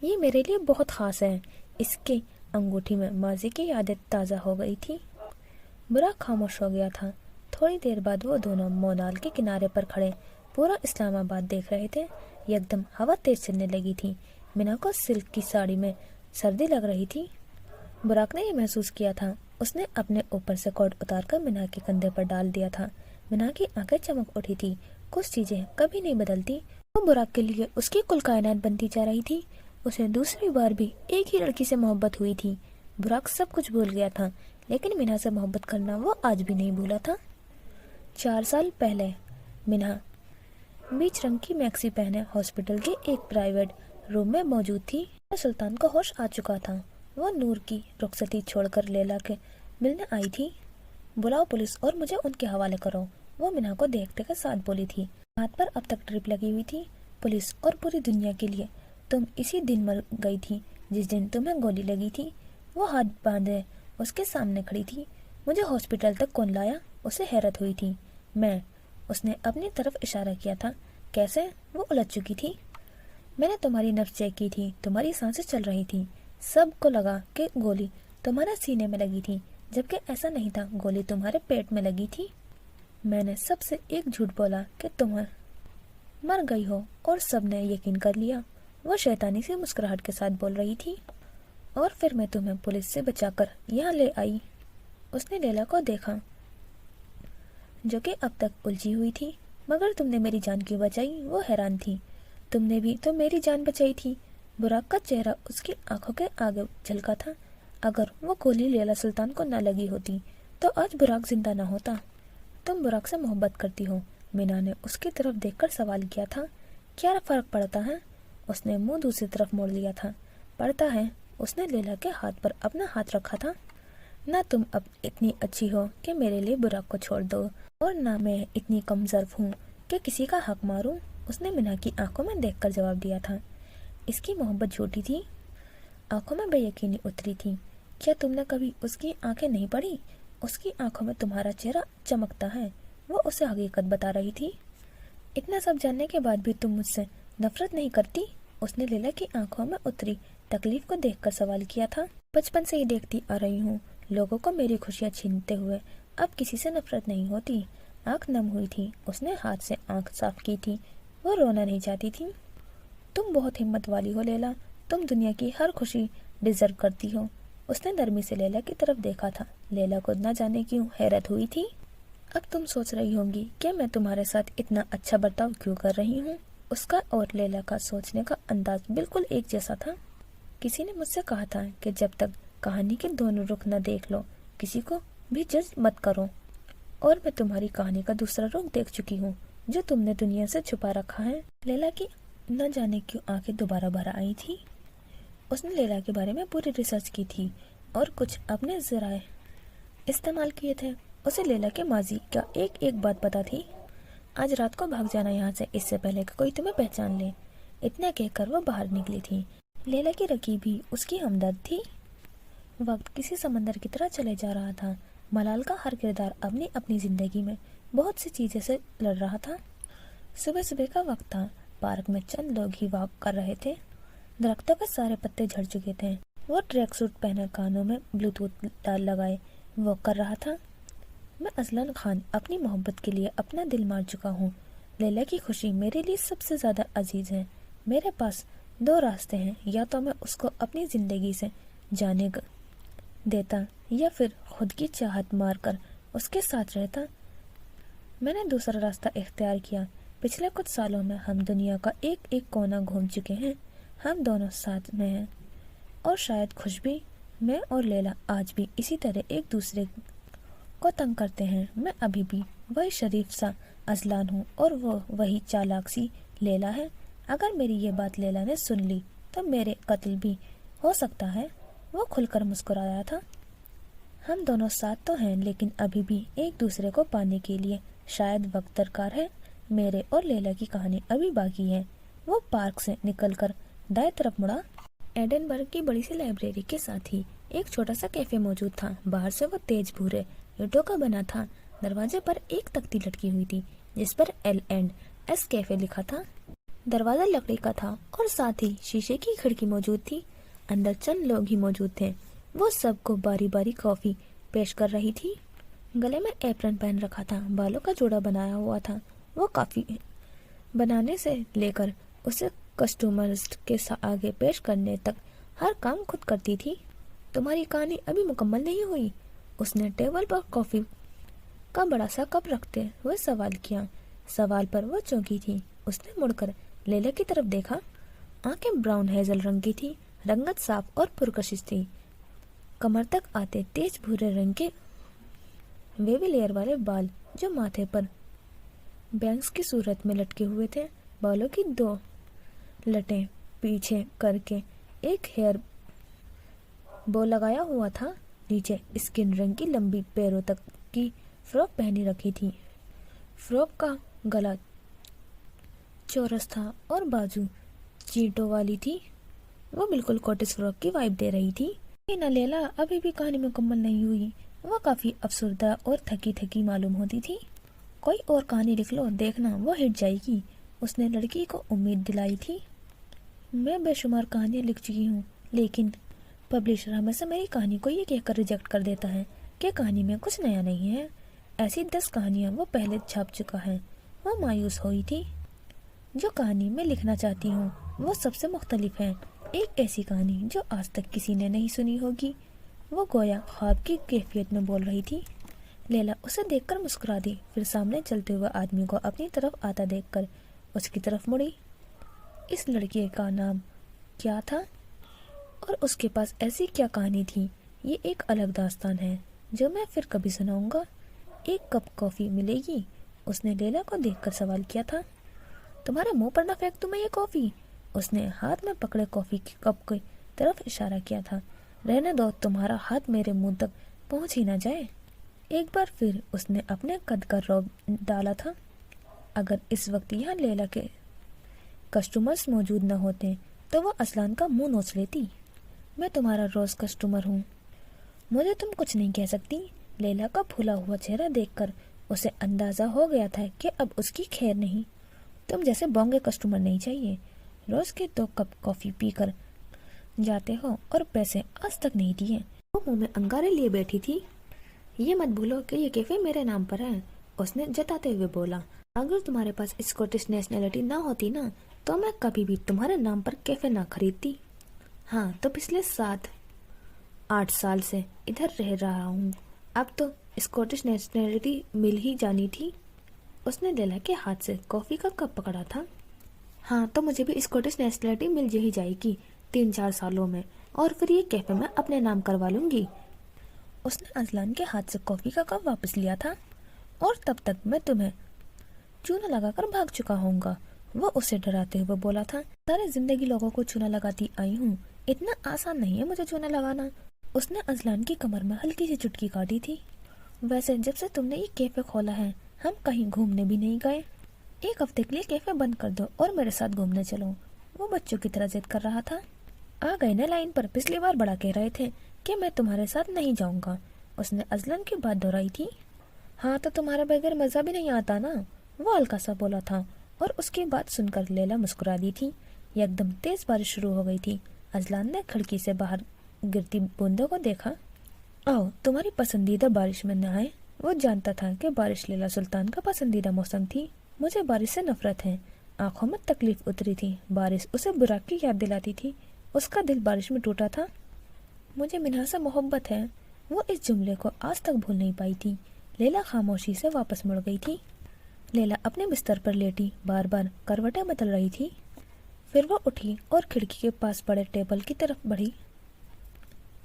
یہ میرے لیے بہت خاص ہے۔ اس کی انگوٹھی میں ماضی کی یادیں تازہ ہو گئی تھی۔ براق خاموش ہو گیا تھا۔ تھوڑی دیر بعد وہ دونوں مونال کے کنارے پر کھڑے پورا اسلام آباد دیکھ رہے تھے۔ یکدم ہوا تیز چلنے لگی تھی۔ منہا کو سلک کی ساڑی میں سردی لگ رہی تھی۔ براق نے یہ محسوس کیا تھا۔ اس نے اپنے اوپر سے کوٹ اتار کر منہا کے کندھے پر ڈال دیا تھا۔ منہا کی آنکھیں چمک اٹھی تھی۔ کچھ چیزیں کبھی نہیں بدلتی۔ وہ براق کے لیے اس کی کل کائنات بنتی جا رہی تھی۔ اسے دوسری بار بھی ایک ہی لڑکی سے محبت ہوئی تھی۔ براق سب کچھ بھول گیا تھا، لیکن منہا سے محبت کرنا وہ آج بھی نہیں بھولا تھا۔ 4 سال پہلے منہا بیچ رنگ کی میکسی پہنے ہاسپٹل کے ایک پرائیویٹ روم میں موجود تھی۔ سلطان کو ہوش آ چکا تھا۔ وہ نور کی رخصتی چھوڑ کر لیلا کے ملنے آئی تھی۔ بلاؤ پولیس اور مجھے ان کے حوالے کرو، وہ منہا کو دیکھتے کے ساتھ بولی تھی۔ ہاتھ پر اب تک ٹرپ لگی ہوئی تھی۔ پولیس اور پوری دنیا کے لیے تم اسی دن مر گئی تھی جس دن تمہیں گولی لگی تھی۔ وہ ہاتھ باندھے اس کے سامنے کھڑی تھی۔ مجھے ہاسپٹل تک کون لایا؟ اسے حیرت ہوئی تھی۔ میں، اس نے اپنی طرف اشارہ کیا تھا۔ کیسے؟ وہ الجھ چکی تھی۔ میں نے تمہاری نبض چیک کی تھی، تمہاری سانسیں چل رہی تھی۔ سب کو لگا کہ گولی تمہارے سینے میں لگی تھی، جبکہ ایسا نہیں تھا، گولی تمہارے پیٹ میں لگی تھی۔ میں نے سب سے ایک جھوٹ بولا کہ تم مر گئی ہو، اور سب نے یقین کر لیا۔ وہ شیطانی سی مسکراہٹ کے ساتھ بول رہی تھی۔ اور پھر میں تمہیں پولیس سے بچا کر یہاں لے آئی۔ اس نے لیلا کو دیکھا جو کہ اب تک الجھی ہوئی تھی۔ مگر تم نے میری جان کیوں بچائی؟ وہ حیران تھی۔ تم نے بھی تو میری جان بچائی تھی۔ براق کا چہرہ اس کی آنکھوں کے آگے جھلکا تھا۔ اگر وہ گولی لیلا سلطان کو نہ لگی ہوتی تو آج براق زندہ نہ ہوتا۔ تم براق سے محبت کرتی ہو؟ منہا نے اس کی طرف دیکھ کر سوال کیا تھا۔ کیا فرق پڑتا ہے؟ اس نے منہ دوسری طرف موڑ لیا تھا۔ پڑتا ہے۔ اس نے لیلا کے ہاتھ پر اپنا ہاتھ رکھا تھا۔ نہ تم اب اتنی اچھی ہو کہ میرے لیے براق کو چھوڑ دو، اور نہ میں اتنی کم ظرف ہوں کہ کسی کا حق ماروں، اس نے منہا کی آنکھوں میں دیکھ کر جواب دیا تھا۔ اس کی محبت جھوٹی تھی؟ آنکھوں میں بے یقینی اتری تھی۔ کیا تم نے کبھی اس کی آنکھیں نہیں پڑھی؟ اس کی آنکھوں میں تمہارا چہرہ چمکتا ہے۔ وہ اسے حقیقت بتا رہی تھی۔ اتنا سب جاننے کے بعد بھی تم مجھ سے نفرت نہیں کرتی؟ اس نے لیلا کی آنکھوں میں اتری تکلیف کو دیکھ کر سوال کیا تھا۔ بچپن سے ہی دیکھتی آ رہی ہوں، لوگوں کو میری خوشیاں چھینتے ہوئے اب کسی سے نفرت نہیں ہوتی۔ آنکھ نم ہوئی تھی۔ اس نے ہاتھ سے آنکھ صاف کی تھی۔ وہ رونا نہیں چاہتی تھی۔ تم بہت ہمت والی ہو لیلا، تم دنیا کی ہر خوشی ڈیزرو کرتی ہو۔ اس نے نرمی سے لیلا کی طرف دیکھا تھا۔ لیلا کو نہ جانے کیوں حیرت ہوئی تھی۔ اب تم سوچ رہی ہوں گی کہ میں تمہارے ساتھ اتنا اچھا برتاؤ کیوں کر رہی ہوں۔ اس کا اور لیلا کا سوچنے کا انداز بالکل ایک جیسا تھا۔ کسی نے مجھ سے کہا تھا کہ جب تک کہانی کے دونوں رخ نہ دیکھ لو کسی کو بھی جج مت کرو، اور میں تمہاری کہانی کا دوسرا رخ دیکھ چکی ہوں جو تم نے دنیا سے چھپا رکھا ہے۔ لیلا کی نہ جانے کیوں آنکھیں دوبارہ بھر آئی تھی۔ اس نے لیلا کے بارے میں پوری ریسرچ کی تھی اور کچھ اپنے ذرائع استعمال کیے تھے۔ اسے لیلا کے ماضی کا ایک ایک بات پتا تھی۔ آج رات کو بھاگ جانا یہاں سے، اس سے پہلے کہ کوئی تمہیں پہچان لے، اتنا کہہ کر وہ باہر نکلی تھی۔ لیلا کی رقیب بھی اس کی ہمدرد تھی۔ وقت کسی سمندر کی طرح چلے جا رہا تھا۔ ملال کا ہر کردار اپنی اپنی زندگی میں بہت سی چیزیں سے لڑ رہا تھا۔ صبح صبح کا وقت تھا۔ پارک میں چند لوگ ہی واک کر رہے تھے۔ درختوں کے سارے پتے جھڑ چکے تھے۔ وہ ٹریک سوٹ پہنے کانوں میں بلوٹوتھ ڈال لگائے واک کر رہا تھا۔ میں ازلان خان اپنی محبت کے لیے اپنا دل مار چکا ہوں۔ لیلا کی خوشی میرے لیے سب سے زیادہ عزیز ہے۔ میرے پاس दो रास्ते हैं, या तो मैं उसको अपनी जिंदगी से जाने देता या फिर खुद की चाहत मारकर उसके साथ रहता। मैंने दूसरा रास्ता इख्तियार किया। पिछले कुछ सालों में हम दुनिया का एक एक कोना घूम चुके हैं। हम दोनों साथ में हैं और शायद खुश भी। मैं और लैला आज भी इसी तरह एक दूसरे को तंग करते हैं। मैं अभी भी वही शरीफ सा अजलान हूँ और वो वही चालाक सी लैला है। अगर मेरी ये बात लैला ने सुन ली तो मेरे कत्ल भी हो सकता है। वो खुलकर मुस्कुराया था। हम दोनों साथ तो हैं, लेकिन अभी भी एक दूसरे को पाने के लिए शायद वक्त दरकार है। मेरे और लैला की कहानी अभी बाकी है। वो पार्क से निकलकर दाएं तरफ मुड़ा। एडनबर्ग की बड़ी सी लाइब्रेरी के साथ ही एक छोटा सा कैफे मौजूद था। बाहर से वो तेज भूरे ईंटों का बना था। दरवाजे पर एक तख्ती लटकी हुई थी जिस पर L&S कैफे लिखा था। दरवाजा लकड़ी का था और साथ ही शीशे की खिड़की मौजूद थी। अंदर चंद लोग ही मौजूद थे। वो सबको बारी बारी कॉफी पेश कर रही थी। गले में एप्रन पहन रखा था, बालों का जोड़ा बनाया हुआ था। वो कॉफी बनाने से लेकर उसे कस्टमर्स के आगे पेश करने तक हर काम खुद करती थी। तुम्हारी कहानी अभी मुकम्मल नहीं हुई? उसने टेबल पर कॉफी का बड़ा सा कप रखते हुए सवाल किया। सवाल पर वो चौंकी थी। उसने मुड़कर लैला की तरफ देखा। आंखें ब्राउन हेजल रंग की थी। रंगत साफ और पुरकशिश थी। कमर तक आते तेज भूरे रंग के वेवी लेयर वाले बाल जो माथे पर बैंग्स की सूरत में लटके हुए थे। बालों की दो लटें पीछे करके एक हेयर बो लगाया हुआ था। नीचे स्किन रंग की लंबी पैरों तक की फ्रॉक पहनी रखी थी। फ्रॉक का गला चौरस था और बाजू चींटों वाली थी। वो बिल्कुल कॉटेज फ्रॉक की वाइब दे रही थी। ना लैला, अभी भी कहानी मुकम्मल नहीं हुई। वो काफी अफसरदा और थकी थकी मालूम होती थी। कोई और कहानी लिख लो, देखना वो हिट जाएगी। उसने लड़की को उम्मीद दिलाई थी। मैं बेशुमार कहानियां लिख चुकी हूँ, लेकिन पब्लिशर हमेशा मेरी कहानी को ये कहकर रिजेक्ट कर देता है कि कहानी में कुछ नया नहीं है। ऐसी 10 कहानियां वो पहले छाप चुका है। वो मायूस हुई थी। जो कहानी मैं लिखना चाहती हूँ वो सबसे मुख्तलिफ है। एक ऐसी कहानी जो आज तक किसी ने नहीं सुनी होगी। वो गोया ख्वाब की कैफियत में बोल रही थी। लैला उसे देखकर मुस्कुरा दी, फिर सामने चलते हुए आदमी को अपनी तरफ आता देखकर उसकी तरफ मुड़ी। इस लड़के का नाम क्या था और उसके पास ऐसी क्या कहानी थी, ये एक अलग दास्तान है जो मैं फिर कभी सुनाऊंगा। एक कप कॉफी मिलेगी? उसने लैला को देखकर सवाल किया था। तुम्हारे मुंह पर न फेंक तुम्हें ये कॉफी। उसने हाथ में पकड़े कॉफी के कप की तरफ इशारा किया था। रहने दो, तुम्हारा हाथ मेरे मुंह तक पहुंच ही ना जाए। एक बार फिर उसने अपने कद का रौब डाला था। अगर इस वक्त यहाँ लैला के कस्टमर्स मौजूद न होते तो वो असलान का मुंह नोच लेती। मैं तुम्हारा रोज कस्टमर हूँ, मुझे तुम कुछ नहीं कह सकती। लैला का फूला हुआ चेहरा देखकर उसे अंदाजा हो गया था कि अब उसकी खैर नहीं। तुम जैसे बोंगे कस्टमर नहीं चाहिए। रोज के 2 कप कॉफी पीकर जाते हो और पैसे आज तक नहीं दिए। वो मुंह में अंगारे लिए बैठी थी। ये मत भूलो कि ये कैफे मेरे नाम पर है, उसने जताते हुए बोला। अगर तुम्हारे पास स्कॉटिश नेशनैलिटी ना होती ना तो मैं कभी भी तुम्हारे नाम पर कैफे ना खरीदती। हाँ, तो पिछले 7-8 साल से इधर रह रहा हूँ। अब तो स्कॉटिश नेशनैलिटी मिल ही जानी थी। उसने लैला के हाथ से कॉफी का कप पकड़ा था। हाँ, तो मुझे भी स्कॉटिश नेशनैलिटी मिल ही जाएगी 3-4 सालों में, और फिर ये कैफे में अपने नाम करवा लूंगी। उसने अजलान के हाथ से कॉफी का कप वापस लिया था। और तब तक मैं तुम्हें चूना लगाकर भाग चुका होऊंगा, वो उसे डराते हुए बोला था। सारी जिंदगी लोगों को चूना लगाती आई हूँ, इतना आसान नहीं है मुझे चूना लगाना। उसने अजलान की कमर में हल्की सी चुटकी काटी थी। वैसे जब से तुमने ये कैफे खोला है हम कहीं घूमने भी नहीं गए। 1 हफ्ते के लिए कैफे बंद कर दो और मेरे साथ घूमने चलो। वो बच्चों की तरह जिद कर रहा था। आ गए ना लाइन पर, पिछली बार बड़ा कह रहे थे कि मैं तुम्हारे साथ नहीं जाऊंगा। उसने अजलान की बात दोहराई थी। हाँ, तो तुम्हारे बगैर मजा भी नहीं आता ना, वो हल्का सा बोला था। और उसकी बात सुनकर लैला मुस्कुरा दी थी। एकदम तेज बारिश शुरू हो गई थी। अजलान ने खिड़की से बाहर गिरती बूंदों को देखा। आओ तुम्हारी पसंदीदा बारिश में नहाए। वो जानता था कि बारिश लैला सुल्तान का पसंदीदा मौसम थी। मुझे बारिश से नफरत है। आंखों में तकलीफ उतरी थी। बारिश उसे बुराक की याद दिलाती थी। उसका दिल बारिश में टूटा था। मुझे मिन्हा से मोहब्बत है, वो इस जुमले को आज तक भूल नहीं पाई थी। लैला खामोशी से वापस मुड़ गई थी। लैला अपने बिस्तर पर लेटी बार बार करवटें बदल रही थी। फिर वो उठी और खिड़की के पास पड़े टेबल की तरफ बढ़ी।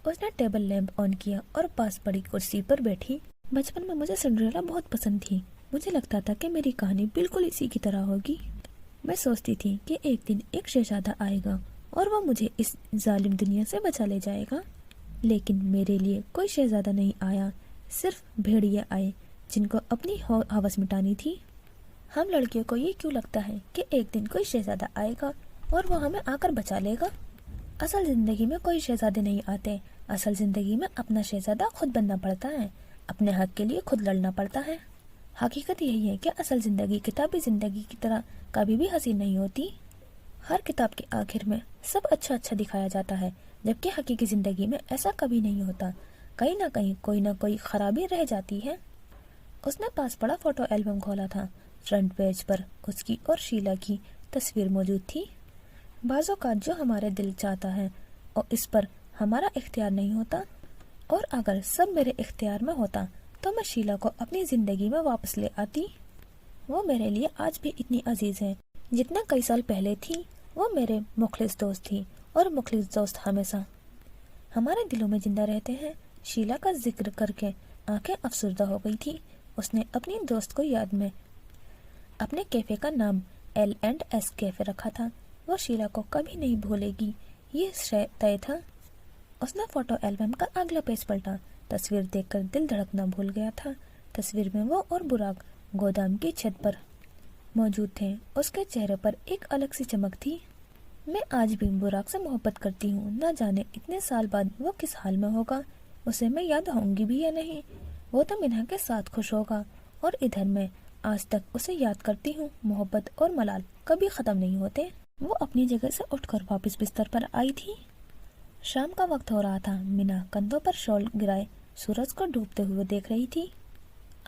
उसने टेबल लैंप ऑन किया और पास पड़ी कुर्सी पर बैठी। बचपन में मुझे सिंड्रेला बहुत पसंद थी। मुझे लगता था कि मेरी कहानी बिल्कुल इसी की तरह होगी। मैं सोचती थी कि एक दिन एक शहजादा आएगा और वो मुझे इस जालिम दुनिया से बचा ले जाएगा। लेकिन मेरे लिए कोई शहजादा नहीं आया, सिर्फ भेड़िए आए जिनको अपनी हवस मिटानी थी। हम लड़कियों को ये क्यों लगता है कि एक दिन कोई शहजादा आएगा और वो हमें आकर बचा लेगा? असल जिंदगी में कोई शहजादे नहीं आते। असल जिंदगी में अपना शहजादा खुद बनना पड़ता है। अपने हक के लिए खुद लड़ना पड़ता है। हकीकत यही है कि असल जिंदगी किताबी जिंदगी की तरह कभी भी हसीन नहीं होती। हर किताब के आखिर में सब अच्छा अच्छा दिखाया जाता है, जबकि हकीकी जिंदगी में ऐसा कभी नहीं होता। कहीं ना कोई खराबी रह जाती है। उसने पास पड़ा फोटो एल्बम खोला था। फ्रंट पेज पर उसकी और शीला की तस्वीर मौजूद थी। बाजों का जो हमारे दिल चाहता है और इस पर हमारा इख्तियार नहीं होता। और अगर सब मेरे इख्तियार में होता तो मैं शीला को अपनी जिंदगी में वापस ले आती। वो मेरे लिए आज भी इतनी अजीज है जितना कई साल पहले थी। वो मेरे मुखलिस दोस्त थी और मुखलिस दोस्त हमेशा हमारे दिलों में जिंदा रहते हैं। शीला का जिक्र करके आंखें अफसुर्दा हो गई थी। उसने अपनी दोस्त को याद में अपने कैफे का नाम L&S कैफे रखा था। वो शीला को कभी नहीं भूलेगी, ये तय था। उसने फोटो एल्बम का अगला पेज पलटा। तस्वीर देखकर दिल धड़कना भूल गया था। तस्वीर में वो और बुराक गोदाम की छत पर मौजूद थे। उसके चेहरे पर एक अलग सी चमक थी। मैं आज भी बुराक से मोहब्बत करती हूँ। न जाने इतने साल बाद वो किस हाल में होगा। उसे मैं याद होंगी भी या नहीं। वो तो मिन्हा के साथ खुश होगा और इधर मैं आज तक उसे याद करती हूँ। मोहब्बत और मलाल कभी खत्म नहीं होते। वो अपनी जगह से उठकर वापस बिस्तर पर आई थी। शाम का वक्त हो रहा था। मिन्हा कंधों पर शॉल गिराए सूरज को डूबते हुए देख रही थी।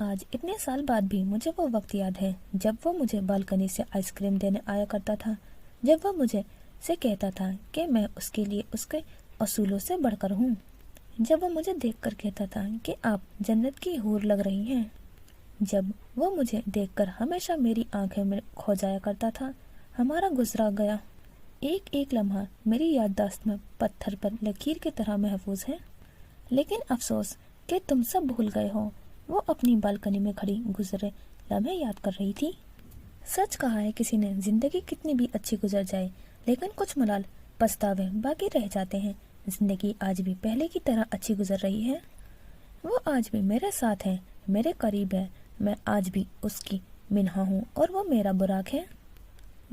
आज इतने साल बाद भी मुझे वो वक्त याद है जब वो मुझे बालकनी से आइसक्रीम देने आया करता था। जब वो मुझे से कहता था कि मैं उसके लिए उसके असूलों से बढ़कर हूँ। जब वो मुझे देखकर कहता था कि आप जन्नत की हूर लग रही हैं। जब वो मुझे देखकर हमेशा मेरी आंखें में खो जाया करता था। हमारा गुजरा गया एक एक लम्हा मेरी याददाश्त में पत्थर पर लकीर की तरह महफूज है। लेकिन अफसोस कि तुम सब भूल गए हो। वो अपनी बालकनी में खड़ी गुजरे लम्हे याद कर रही थी। सच कहा है किसी ने, जिंदगी कितनी भी अच्छी गुजर जाए लेकिन कुछ मलाल पछतावे बाकी रह जाते हैं। जिंदगी आज भी पहले की तरह अच्छी गुजर रही है। वो आज भी मेरे साथ है, मेरे करीब है। मैं आज भी उसकी मिन्हा हूँ और वो मेरा बुराक है।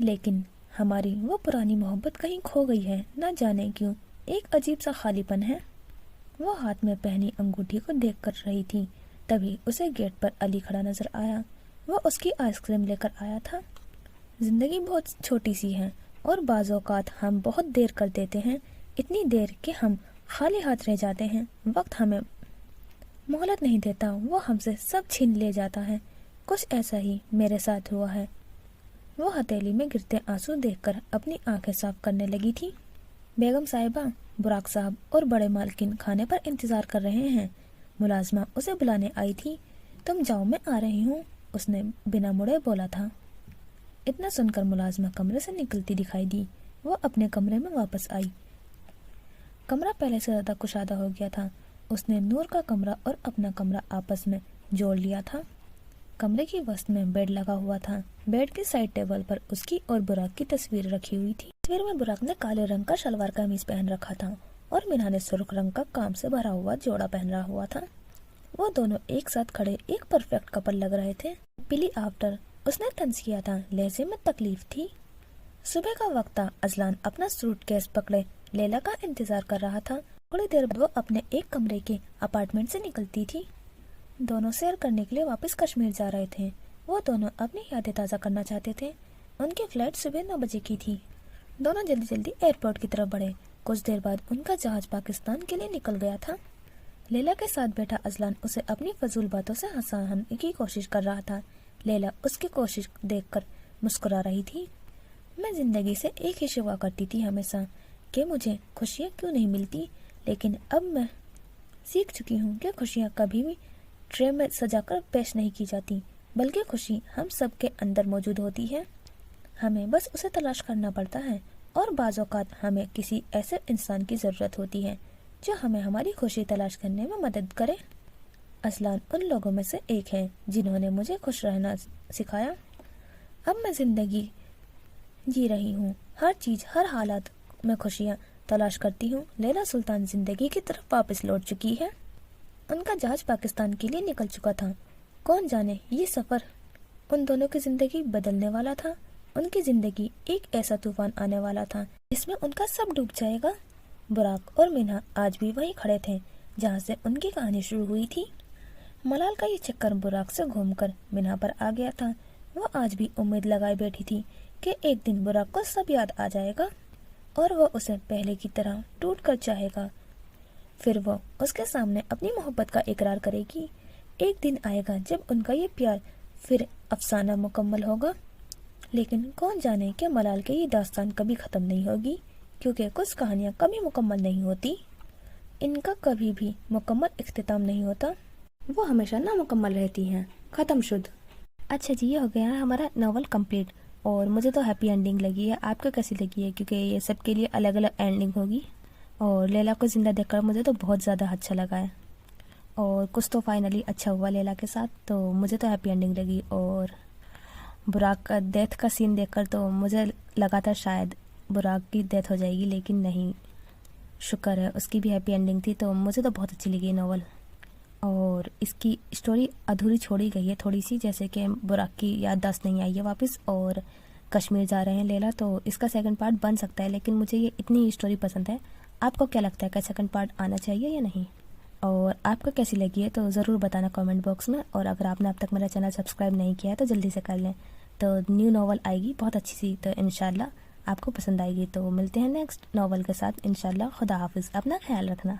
लेकिन हमारी वो पुरानी मोहब्बत कहीं खो गई है। न जाने क्यों एक अजीब सा खालीपन है। वो हाथ में पहनी अंगूठी को देख कर रही थी। तभी उसे गेट पर अली खड़ा नजर आया। वो उसकी आइसक्रीम लेकर आया था। जिंदगी बहुत छोटी सी है और बाज़ औक़ात हम बहुत देर कर देते हैं, इतनी देर कि हम खाली हाथ रह जाते हैं। वक्त हमें मोहलत नहीं देता, वो हमसे सब छीन ले जाता है। कुछ ऐसा ही मेरे साथ हुआ है। वो हथेली में गिरते आंसू देखकर अपनी आंखें साफ करने लगी थी। बेगम साहिबा, बुराक साहब और बड़े मालकिन खाने पर इंतजार कर रहे हैं। मुलाजमा उसे बुलाने आई थी। तुम जाओ, मैं आ रही हूँ, उसने बिना मुड़े बोला था। इतना सुनकर मुलाजमा कमरे से निकलती दिखाई दी। वो अपने कमरे में वापस आई। कमरा पहले से ज्यादा कुशादा हो गया था। उसने नूर का कमरा और अपना कमरा आपस में जोड़ लिया था। कमरे की वस्त में बेड लगा हुआ था। बेड की साइड टेबल पर उसकी और बुराक की तस्वीर रखी हुई थी। तस्वीर में बुराक ने काले रंग का शलवार कमीज पहन रखा था और मिन्हा ने सुर्ख रंग का काम से भरा हुआ जोड़ा पहना हुआ था। वो दोनों एक साथ खड़े एक परफेक्ट कपल लग रहे थे। पिली आफ्टर, उसने तंज किया था। लहजे में तकलीफ थी। सुबह का वक्त था। अजलान अपना सूटकेस पकड़े लैला का इंतजार कर रहा था। थोड़ी देर बाद वो अपने एक कमरे के अपार्टमेंट से निकलती थी। दोनों सैर करने के लिए वापस कश्मीर जा रहे थे। वो दोनों अपनी यादें ताज़ा करना चाहते थे। उनकी फ्लाइट सुबह 9 बजे की थी। दोनों जल्दी जल्दी एयरपोर्ट की तरफ बढ़े। कुछ देर बाद उनका जहाज पाकिस्तान के लिए निकल गया था। लैला के साथ बैठा अजलान उसे अपनी फजूल बातों से हंसाने की कोशिश कर रहा था। लैला उसकी कोशिश देखकर मुस्कुरा रही थी। میں زندگی سے ایک ہی شکوہ کرتی تھی ہمیشہ کہ مجھے خوشیاں کیوں نہیں ملتی، لیکن اب میں سیکھ چکی ہوں کہ خوشیاں کبھی بھی ٹرے میں سجا کر پیش نہیں کی جاتی، بلکہ خوشی ہم سب کے اندر موجود ہوتی ہے، ہمیں بس اسے تلاش کرنا پڑتا ہے، اور بعض اوقات ہمیں کسی ایسے انسان کی ضرورت ہوتی ہے جو ہمیں ہماری خوشی تلاش کرنے میں مدد کرے۔ اسلان ان لوگوں میں سے ایک ہے جنہوں نے مجھے خوش رہنا سکھایا۔ اب میں زندگی جی رہی ہوں، ہر چیز، ہر حالات میں خوشیاں تلاش کرتی ہوں۔ لیلا سلطان زندگی کی طرف واپس لوٹ چکی ہے۔ ان کا جہاز پاکستان کے لیے نکل چکا تھا۔ کون جانے یہ سفر ان دونوں کی زندگی بدلنے والا تھا۔ ان کی زندگی ایک ایسا طوفان آنے والا تھا جس میں ان کا سب ڈوب جائے گا۔ براق اور منہا آج بھی وہیں کھڑے تھے جہاں سے ان کی کہانی شروع ہوئی تھی۔ ملال کا یہ چکر براق سے گھوم کر منہا پر آ گیا تھا۔ وہ آج بھی امید لگائے بیٹھی تھی کہ ایک دن براق کو سب یاد آ جائے گا اور وہ اسے پہلے کی طرح ٹوٹ کر چاہے گا، پھر وہ اس کے سامنے اپنی محبت کا اقرار کرے گی۔ ایک دن آئے گا جب ان کا یہ پیار پھر افسانہ مکمل ہوگا، لیکن کون جانے کہ ملال کی یہ داستان کبھی ختم نہیں ہوگی، کیونکہ کچھ کہانیاں کبھی مکمل نہیں ہوتی، ان کا کبھی بھی مکمل اختتام نہیں ہوتا، وہ ہمیشہ نامکمل رہتی ہیں، ختم شد۔ اچھا جی، یہ ہو گیا ہے ہمارا ناول کمپلیٹ، اور مجھے تو ہیپی اینڈنگ لگی ہے۔ آپ کو کیسی لگی ہے؟ کیونکہ یہ سب کے لیے الگ الگ اینڈنگ ہوگی، اور لیلا کو زندہ دیکھ کر مجھے تو بہت زیادہ اچھا لگا ہے، اور کچھ تو فائنلی اچھا ہوا لیلا کے ساتھ، تو مجھے تو ہیپی اینڈنگ لگی۔ اور براق کا ڈیتھ کا سین دیکھ کر تو مجھے لگا تھا شاید براق کی ڈیتھ ہو جائے گی، لیکن نہیں، شکر ہے اس کی بھی ہیپی اینڈنگ تھی، تو مجھے تو بہت اچھی لگی ناول۔ اور اس کی اسٹوری ادھوری چھوڑی گئی ہے تھوڑی سی، جیسے کہ براق کی یادداشت نہیں آئی ہے واپس اور کشمیر جا رہے ہیں لیلا، تو اس کا سیکنڈ پارٹ بن سکتا ہے، لیکن مجھے یہ اتنی اسٹوری پسند ہے۔ آپ کو کیا لگتا ہے کہ سیکنڈ پارٹ آنا چاہیے یا نہیں؟ اور آپ کو کیسی لگی ہے تو ضرور بتانا کامنٹ باکس میں، اور اگر آپ نے اب تک میرا چینل سبسکرائب نہیں کیا ہے تو جلدی سے کر لیں، تو نیو ناول آئے گی بہت اچھی سی، تو انشاءاللہ آپ کو پسند آئے گی۔ تو ملتے ہیں نیکسٹ ناول کے ساتھ انشاءاللہ۔ خدا حافظ، اپنا خیال رکھنا۔